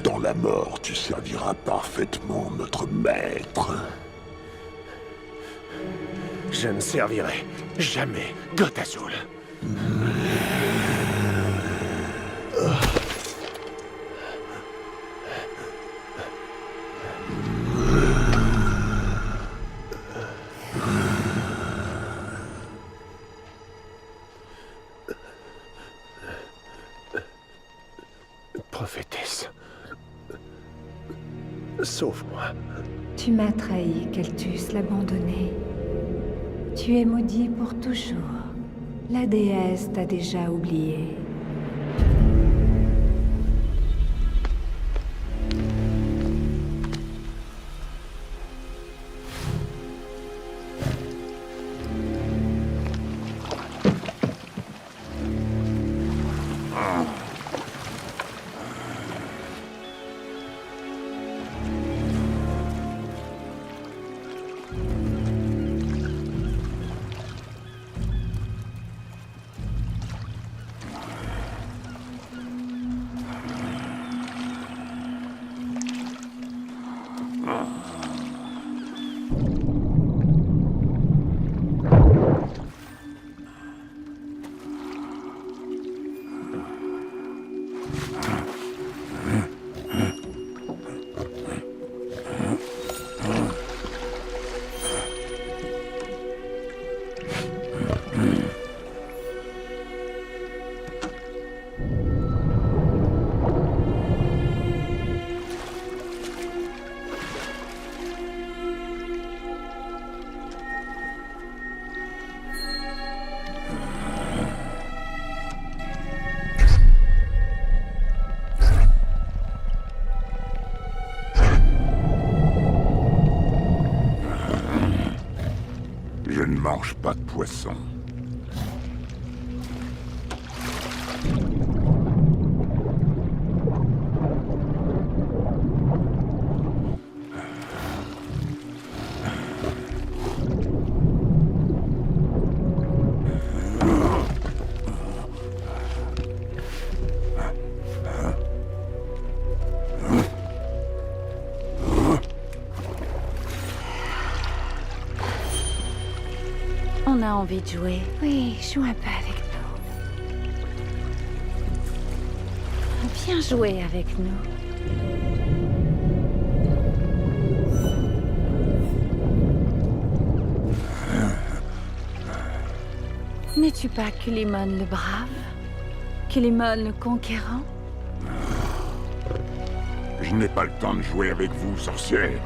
Dans la mort, tu serviras parfaitement notre maître. Je ne servirai jamais Ghaut Azul. Prophétesse. Sauve-moi. Tu m'as trahi, Keltus, l'abandonné. Tu es maudit pour toujours. La déesse t'a déjà oublié. Je ne mange pas de poisson. On a envie de jouer. Oui, joue un peu avec nous. Viens jouer avec nous. N'es-tu pas Culimon le brave? Culimon le conquérant? Je n'ai pas le temps de jouer avec vous, sorcière.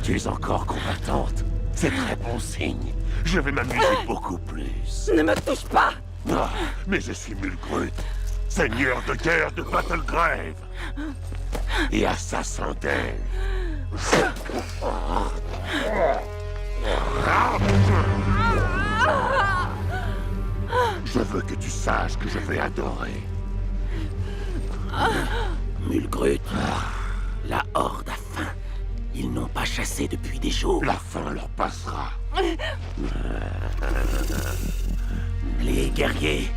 Tu es encore combattante. C'est très bon signe. Je vais m'amuser beaucoup plus. Ne me touche pas! Ah, mais je suis Mulgrut, seigneur de guerre de Battlegrave et assassin d'elle. tu saches que je vais adorer. Mulgrut, la Horde a faim. Ils n'ont pas chassé depuis des jours. La faim leur passera. Les guerriers,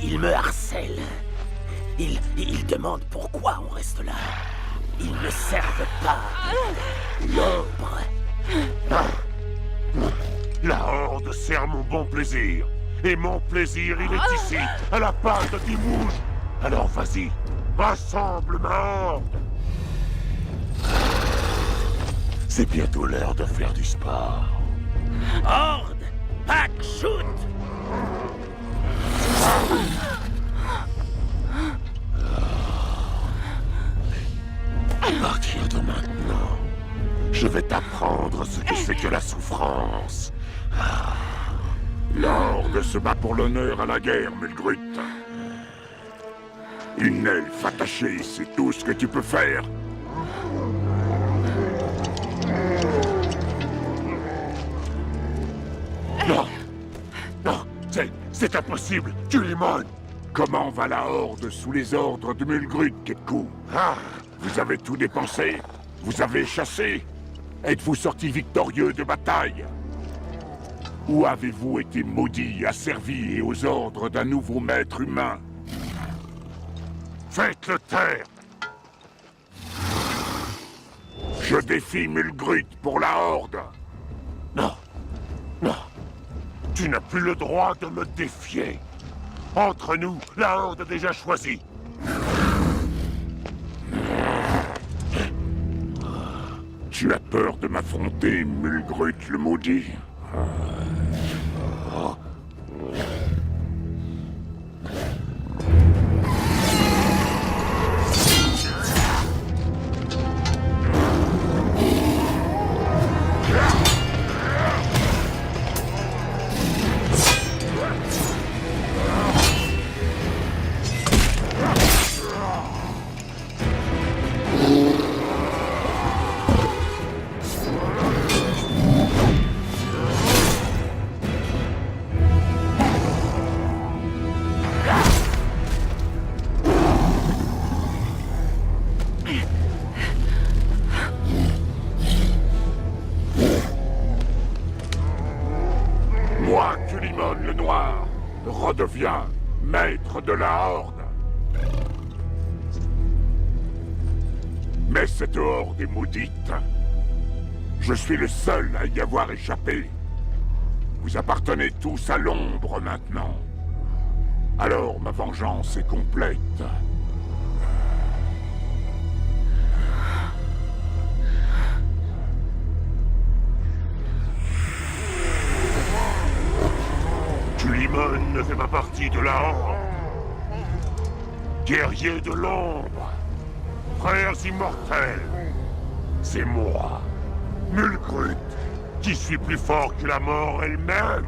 ils me harcèlent. Ils demandent pourquoi on reste là. Ils ne servent pas l'ombre. La Horde sert mon bon plaisir. Et mon plaisir, il est ici, à la patte d'Imouge. Alors vas-y, rassemble ma Horde. C'est bientôt l'heure de faire du sport. Horde, pack, shoot! À partir de maintenant, je vais t'apprendre ce que c'est que la souffrance. L'Horde se bat pour l'honneur à la guerre, Mulgrut. Une elfe attachée, c'est tout ce que tu peux faire. Non! Non! C'est impossible! Tu les monnes! Comment va la Horde sous les ordres de Mulgrut, Ketku? Vous avez tout dépensé? Vous avez chassé? Êtes-vous sorti victorieux de bataille? Ou avez-vous été maudit, asservi et aux ordres d'un nouveau maître humain? Faites-le taire! Je défie Mulgrut pour la Horde! Non! Non! Tu n'as plus le droit de me défier! Entre nous, la Horde a déjà choisi! Tu as peur de m'affronter, Mulgrut le maudit? Moi, Culimon le Noir, redeviens maître de la Horde. Mais cette Horde est maudite. Je suis le seul à y avoir échappé. Vous appartenez tous à l'ombre maintenant. Alors ma vengeance est complète. Culimon ne fait pas partie de la Horde. Guerrier de l'ombre, frères immortels, c'est moi, Mulgrut, qui suis plus fort que la mort elle-même.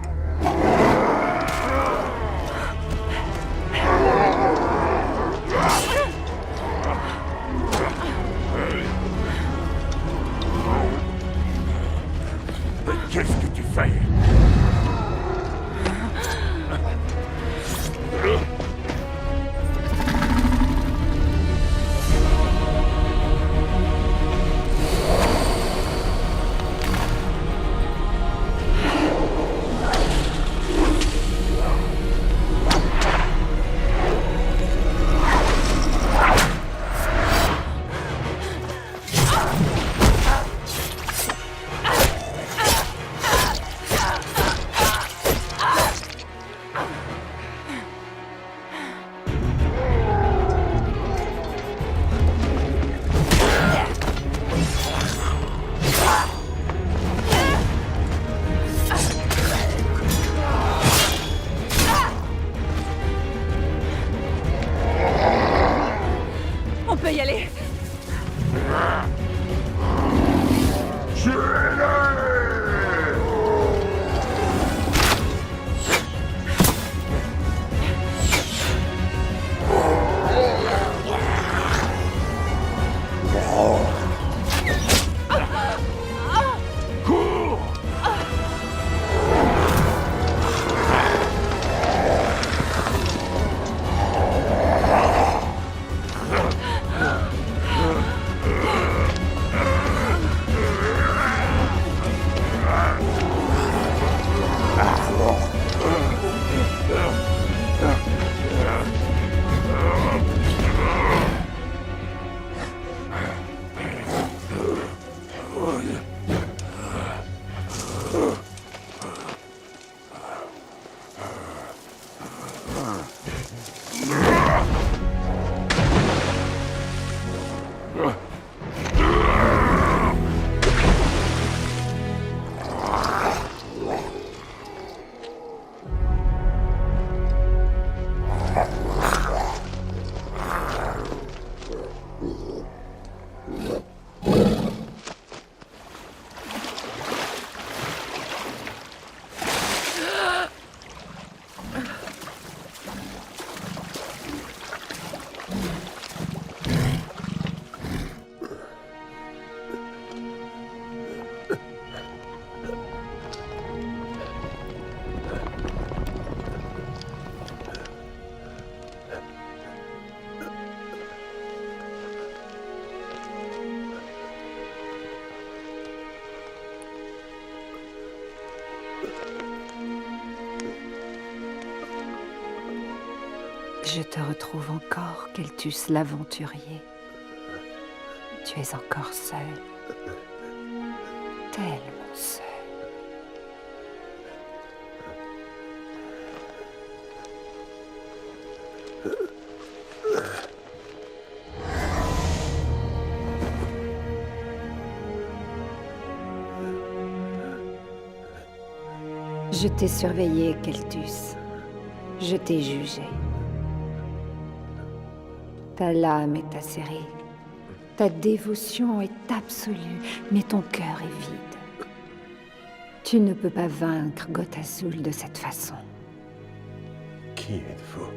Qu'est-ce que tu fais? Je te retrouve encore, Keltus l'aventurier. Tu es encore seul. Tellement seul. Je t'ai surveillé, Keltus. Je t'ai jugé. Ta lame est acérée. Ta dévotion est absolue, mais ton cœur est vide. Tu ne peux pas vaincre Goth Azul de cette façon. Qui êtes-vous?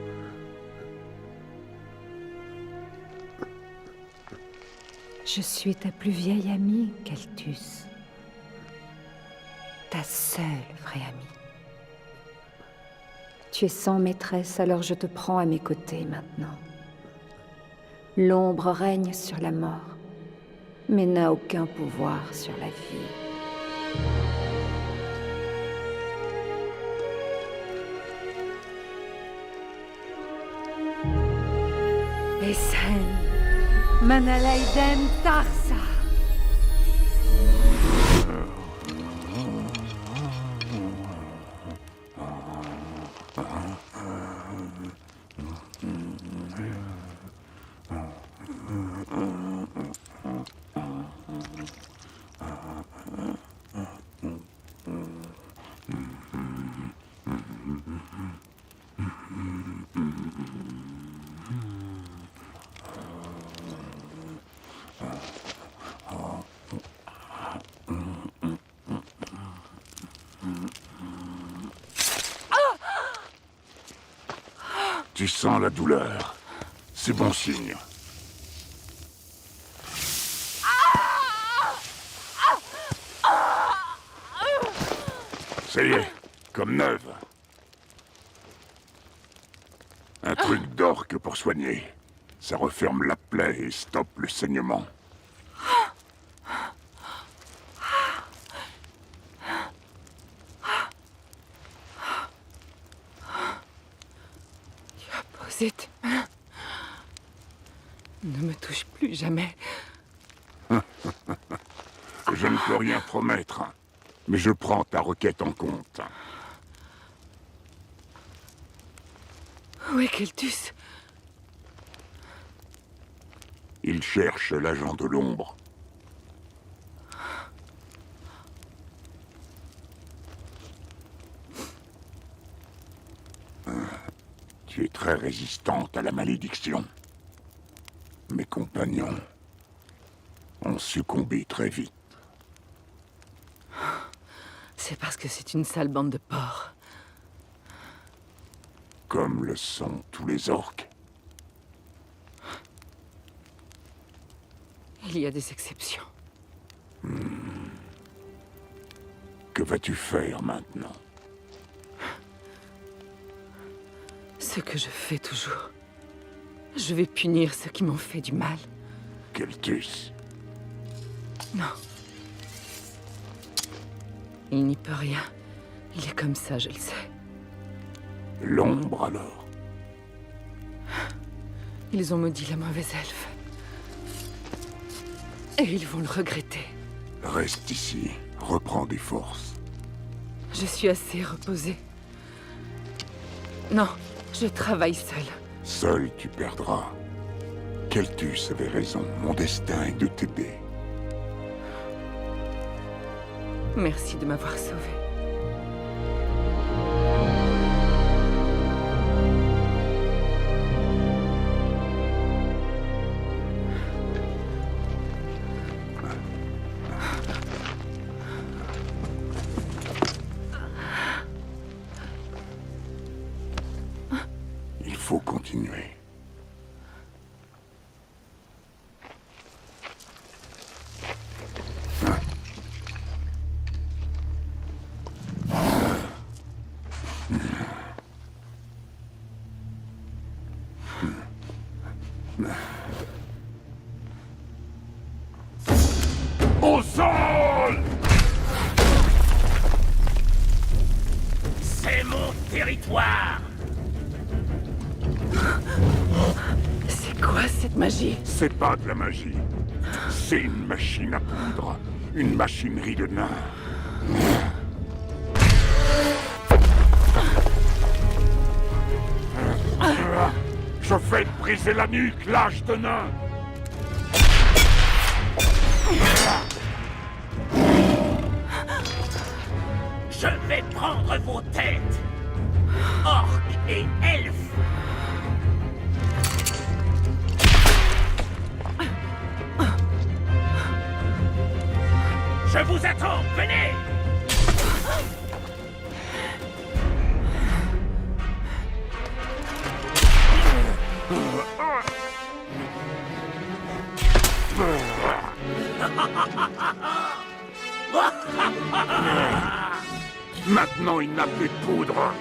Je suis ta plus vieille amie, Keltus. Ta seule vraie amie. Tu es sans maîtresse, alors je te prends à mes côtés maintenant. L'ombre règne sur la mort, mais n'a aucun pouvoir sur la vie. Esen, Manalaiden Tarsa. Tu sens la douleur. C'est bon signe. Ça y est, comme neuve. Un truc d'orque pour soigner. Ça referme la plaie et stoppe le saignement. Posez tes mains. Ne me touche plus jamais. Je ne peux rien promettre, mais je prends ta requête en compte. Où est Keltus? Il cherche l'agent de l'ombre. Tu es très résistante à la malédiction. Mes compagnons ont succombé très vite. C'est parce que c'est une sale bande de porcs. Comme le sont tous les orques. Il y a des exceptions. Que vas-tu faire maintenant? Ce que je fais toujours. Je vais punir ceux qui m'ont fait du mal. Keltus. Non. Il n'y peut rien. Il est comme ça, je le sais. L'ombre alors? Ils ont maudit la mauvaise elfe. Et ils vont le regretter. Reste ici. Reprends des forces. Je suis assez reposée. Non, je travaille seule. Seul tu perdras. Keltus avait raison. Mon destin est de t'aider. Merci de m'avoir sauvée. Il faut continuer. Au sol! C'est mon territoire! C'est quoi cette magie? C'est pas de la magie. C'est une machine à poudre. Une machinerie de nain. Je vais te briser la nuque, lâche de nain! Je vais prendre vos têtes, orques et elfes. Je vous attends, venez! Maintenant, il n'a plus de poudre.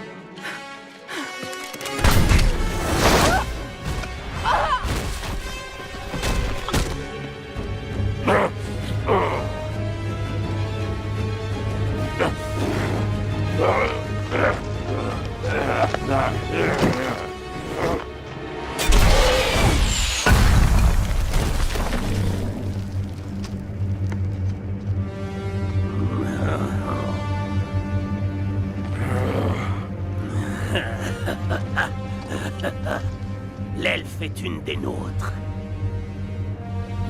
L'elfe est une des nôtres.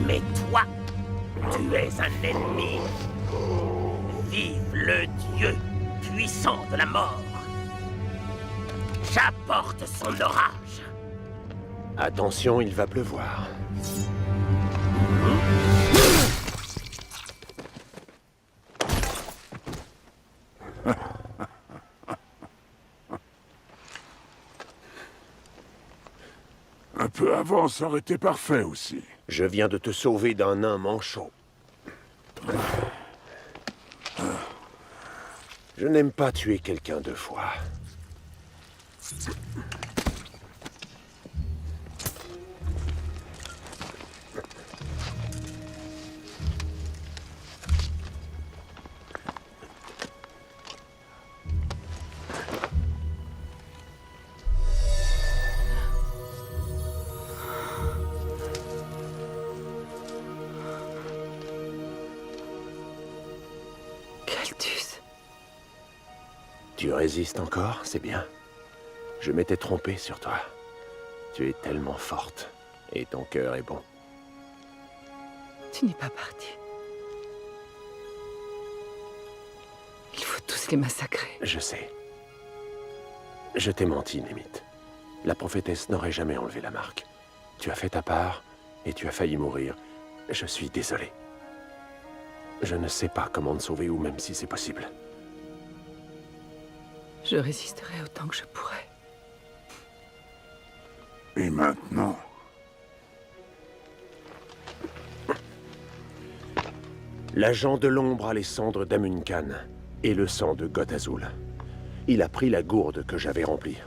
Mais toi, tu es un ennemi. Vive le dieu puissant de la mort. J'apporte son orage. Attention, il va pleuvoir. Un peu avant, ça aurait été parfait aussi. Je viens de te sauver d'un nain manchot. Je n'aime pas tuer quelqu'un deux fois. Tu résistes encore, c'est bien. Je m'étais trompé sur toi. Tu es tellement forte, et ton cœur est bon. Tu n'es pas parti. Il faut tous les massacrer. Je sais. Je t'ai menti, Némith. La prophétesse n'aurait jamais enlevé la marque. Tu as fait ta part, et tu as failli mourir. Je suis désolé. Je ne sais pas comment te sauver ou même si c'est possible. Je résisterai autant que je pourrai. Et maintenant? L'agent de l'ombre a les cendres d'Amuncan et le sang de Goth Azul. Il a pris la gourde que j'avais remplie.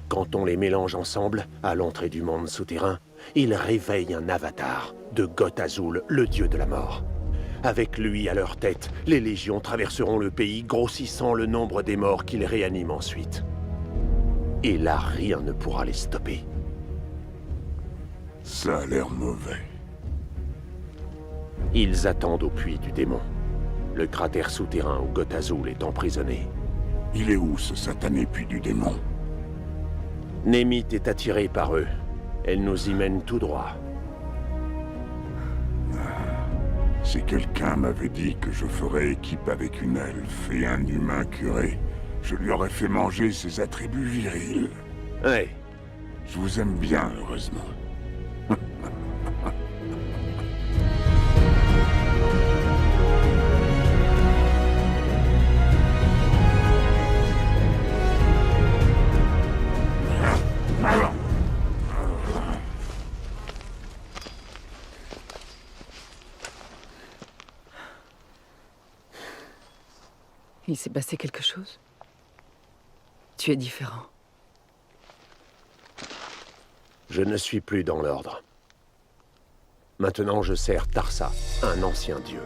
Quand on les mélange ensemble, à l'entrée du monde souterrain, il réveille un avatar de Goth Azul, le dieu de la mort. Avec lui à leur tête, les légions traverseront le pays, grossissant le nombre des morts qu'ils réaniment ensuite. Et là, rien ne pourra les stopper. Ça a l'air mauvais. Ils attendent au puits du démon, le cratère souterrain où Goth Azul est emprisonné. Il est où, ce satané puits du démon? Némith est attirée par eux. Elle nous y mène tout droit. Si quelqu'un m'avait dit que je ferais équipe avec une elfe et un humain curé, je lui aurais fait manger ses attributs virils. Ouais. Je vous aime bien, heureusement. Il s'est passé quelque chose? Tu es différent. Je ne suis plus dans l'ordre. Maintenant, je sers Tarsa, un ancien dieu.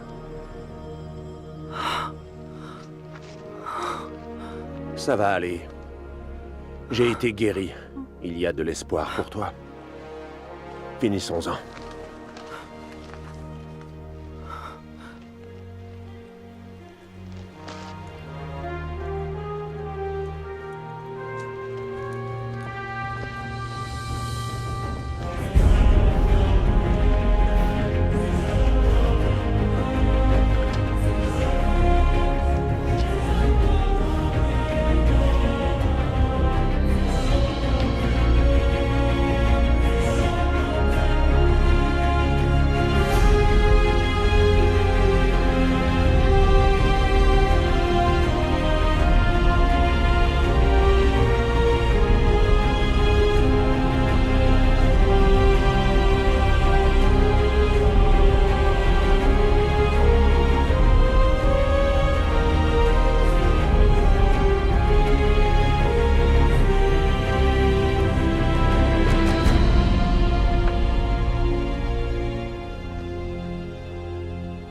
Ça va aller. J'ai été guéri, Il y a de l'espoir pour toi. Finissons-en.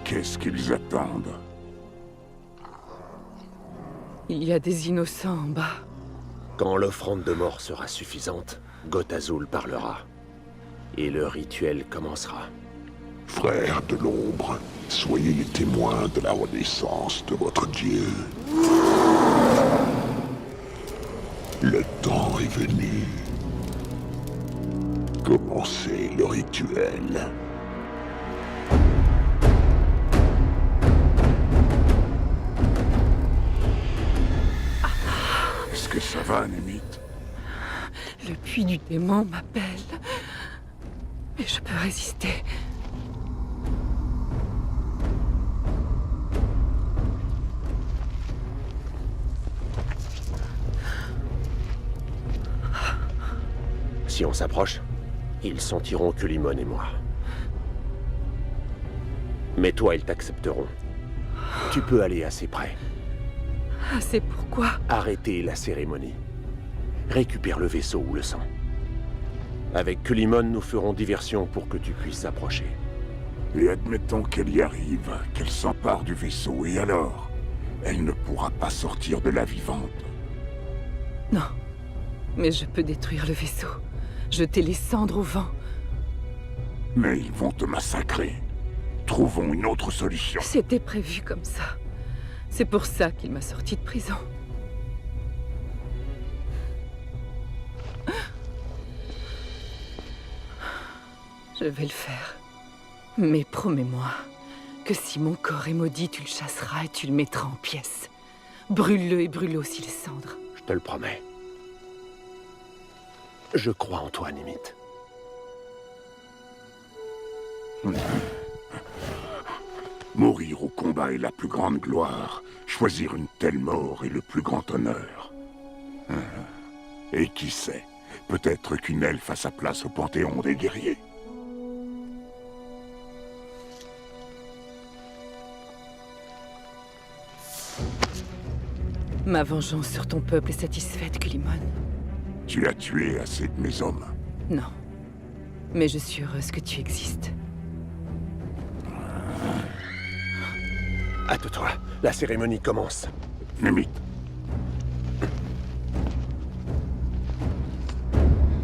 Qu'est-ce qu'ils attendent? Il y a des innocents en bas. Quand l'offrande de mort sera suffisante, Goth-Azul parlera. Et le rituel commencera. Frères de l'ombre, soyez les témoins de la renaissance de votre dieu. Le temps est venu. Commencez le rituel. Est-ce que ça va, Némith? Le puits du démon m'appelle. Mais je peux résister. Si on s'approche, ils sentiront que Limon et moi. Mais toi, ils t'accepteront. Tu peux aller assez près. C'est pourquoi? Arrêter la cérémonie. Récupère le vaisseau ou le sang. Avec Kulimon, nous ferons diversion pour que tu puisses approcher. Et admettons qu'elle y arrive, qu'elle s'empare du vaisseau, et alors? Elle ne pourra pas sortir de la vivante. Non. Mais je peux détruire le vaisseau. Jeter les cendres au vent. Mais ils vont te massacrer. Trouvons une autre solution. C'était prévu comme ça. C'est pour ça qu'il m'a sorti de prison. Je vais le faire. Mais promets-moi que si mon corps est maudit, tu le chasseras et tu le mettras en pièces. Brûle-le et brûle aussi les cendres. Je te le promets. Je crois en toi, Némith. Mourir au combat est la plus grande gloire. Choisir une telle mort est le plus grand honneur. Et qui sait, peut-être qu'une elfe a sa place au panthéon des guerriers. Ma vengeance sur ton peuple est satisfaite, Kulimon. Tu as tué assez de mes hommes. Non. Mais je suis heureuse que tu existes. Hâte-toi, la cérémonie commence. Némith.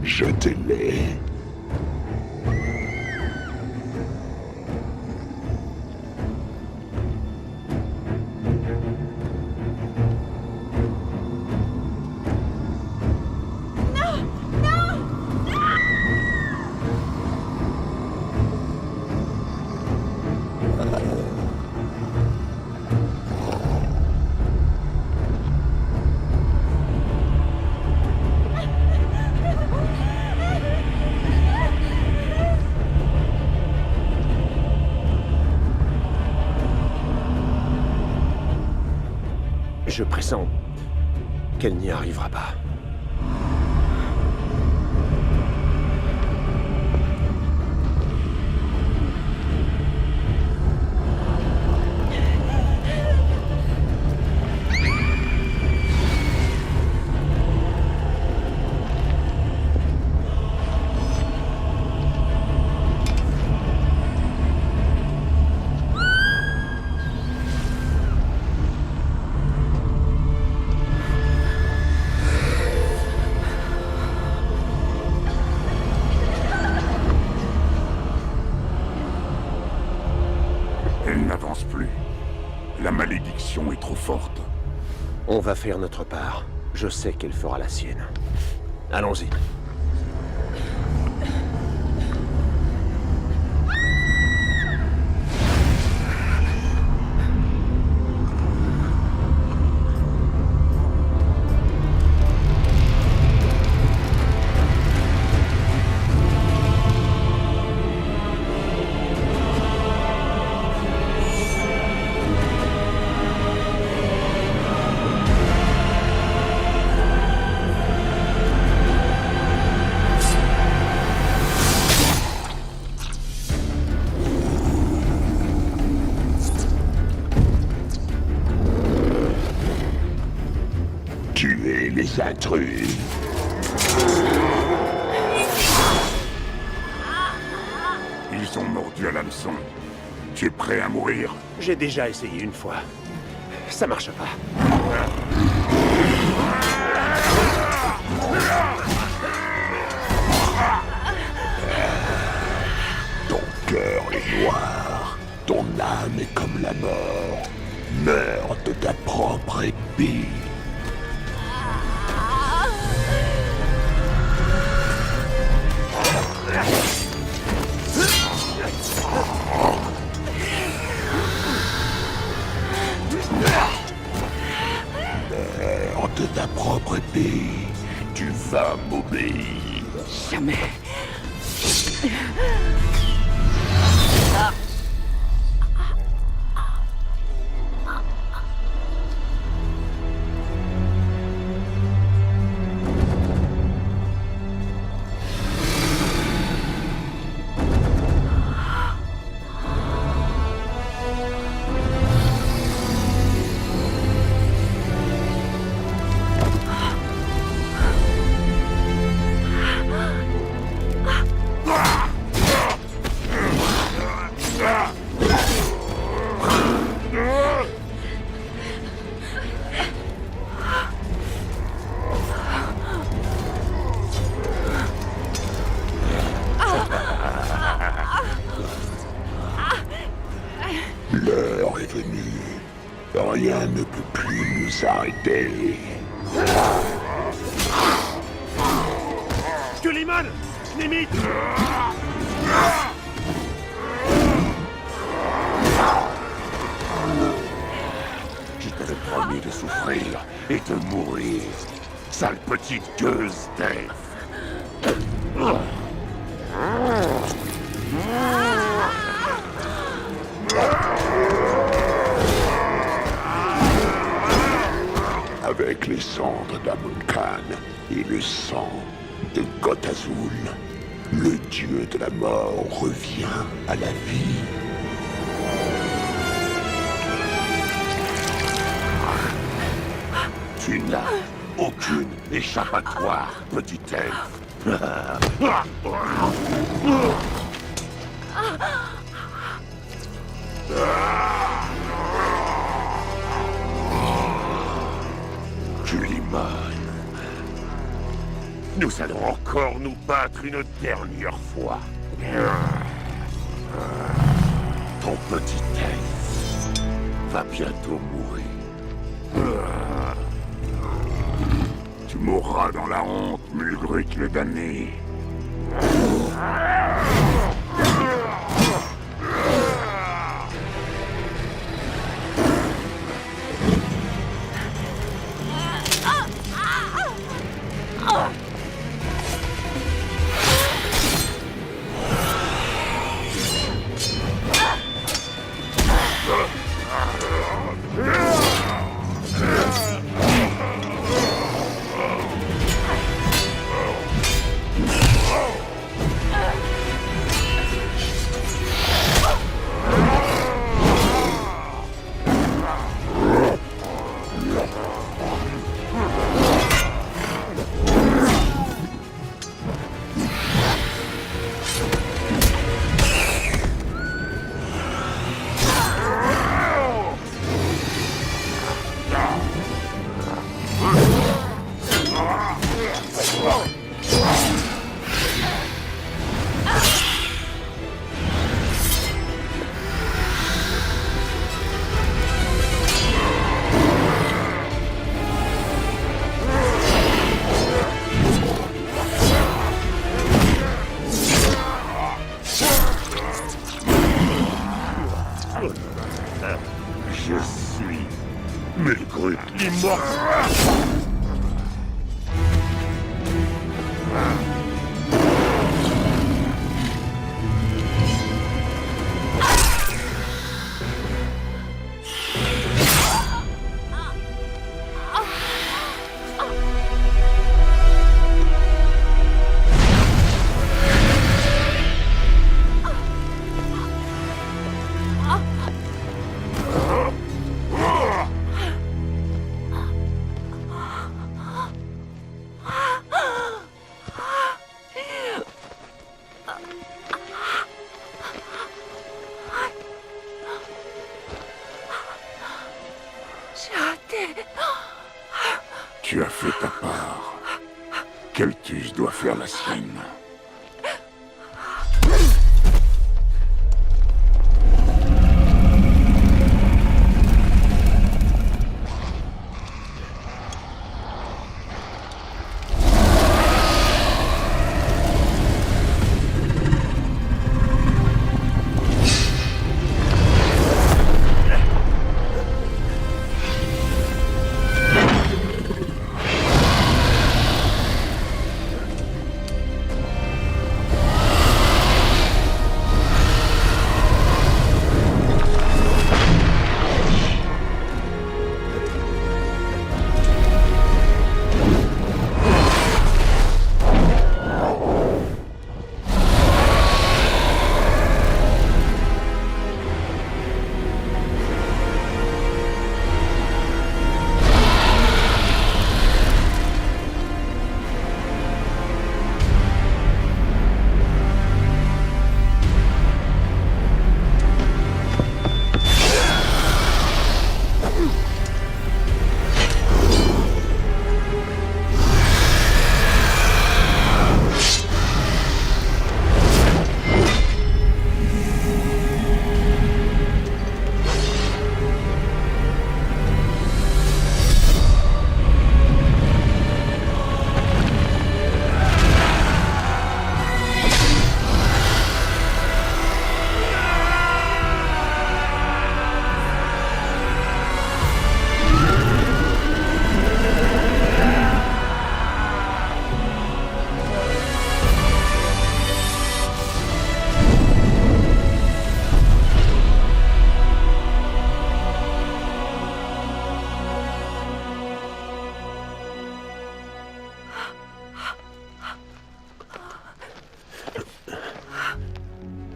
Jetez-les. Je pressens qu'elle n'y arrivera pas. On va faire notre part. Je sais qu'elle fera la sienne. Allons-y. Tuer les intrus. Ils ont mordu à l'hameçon. Tu es prêt à mourir? J'ai déjà essayé une fois. Ça marche pas. Ton cœur est noir. Ton âme est comme la mort. Meurs de ta propre épée. Meurs de ta propre épée. Tu vas m'obéir. Jamais. L'heure est venue. Rien ne peut plus nous arrêter. Scullyman! Limite! Je t'avais promis de souffrir et de mourir. Sale petite gueuse d'elfe. Avec les cendres d'Amon Khan et le sang de Goth Azul, le dieu de la mort revient à la vie. Tu n'as aucune échappatoire, petit elfe. Scullyman, nous allons encore nous battre une dernière fois. Ton petit elfe va bientôt mourir. Tu mourras dans la honte, Mulgruth le damné. Tu as fait ta part. Keltus doit faire la sienne.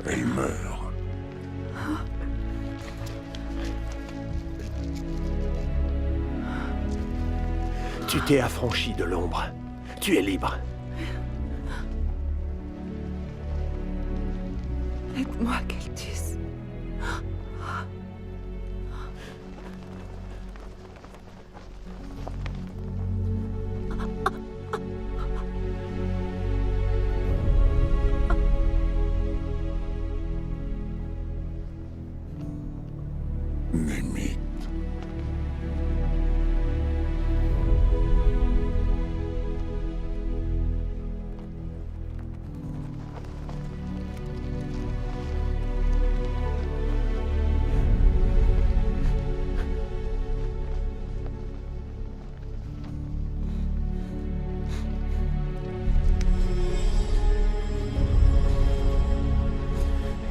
Elle meurt. Tu t'es affranchi de l'ombre. Tu es libre. Aide-moi, Keltus. Némith.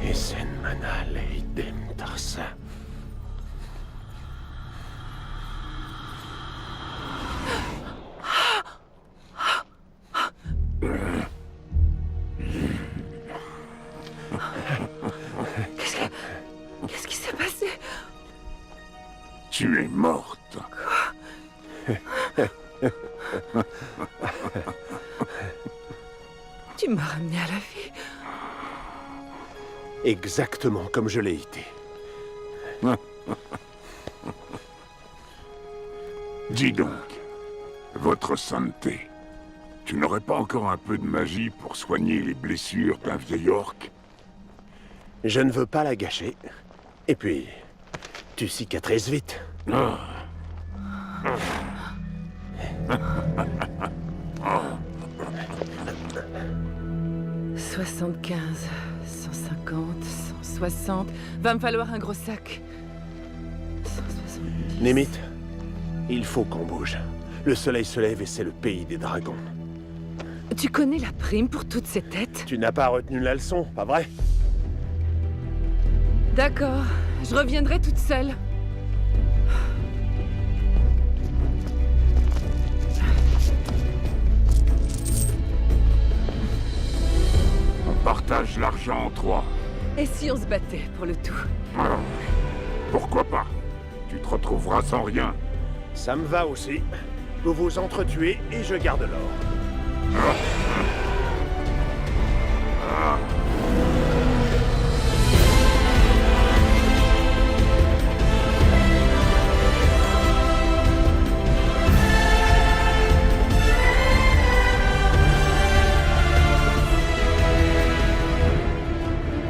Esen manal eidem tarsa. Qu'est-ce qui s'est passé? Tu es morte. Tu m'as ramené à la vie. Exactement comme je l'ai été. Dis donc, votre sainteté, tu n'aurais pas encore un peu de magie pour soigner les blessures d'un vieil orc? Je ne veux pas la gâcher. Et puis, tu cicatrises vite. Ah. 75, 150, 160... Va me falloir un gros sac. 170... Némith, Il faut qu'on bouge. Le soleil se lève et c'est le pays des dragons. Tu connais la prime pour toutes ces têtes? Tu n'as pas retenu la leçon, pas vrai? D'accord, je reviendrai toute seule. On partage l'argent en 3. Et si on se battait pour le tout? Alors, pourquoi pas? Tu te retrouveras sans rien. Ça me va aussi. Vous vous entretuez et je garde l'or. Ah.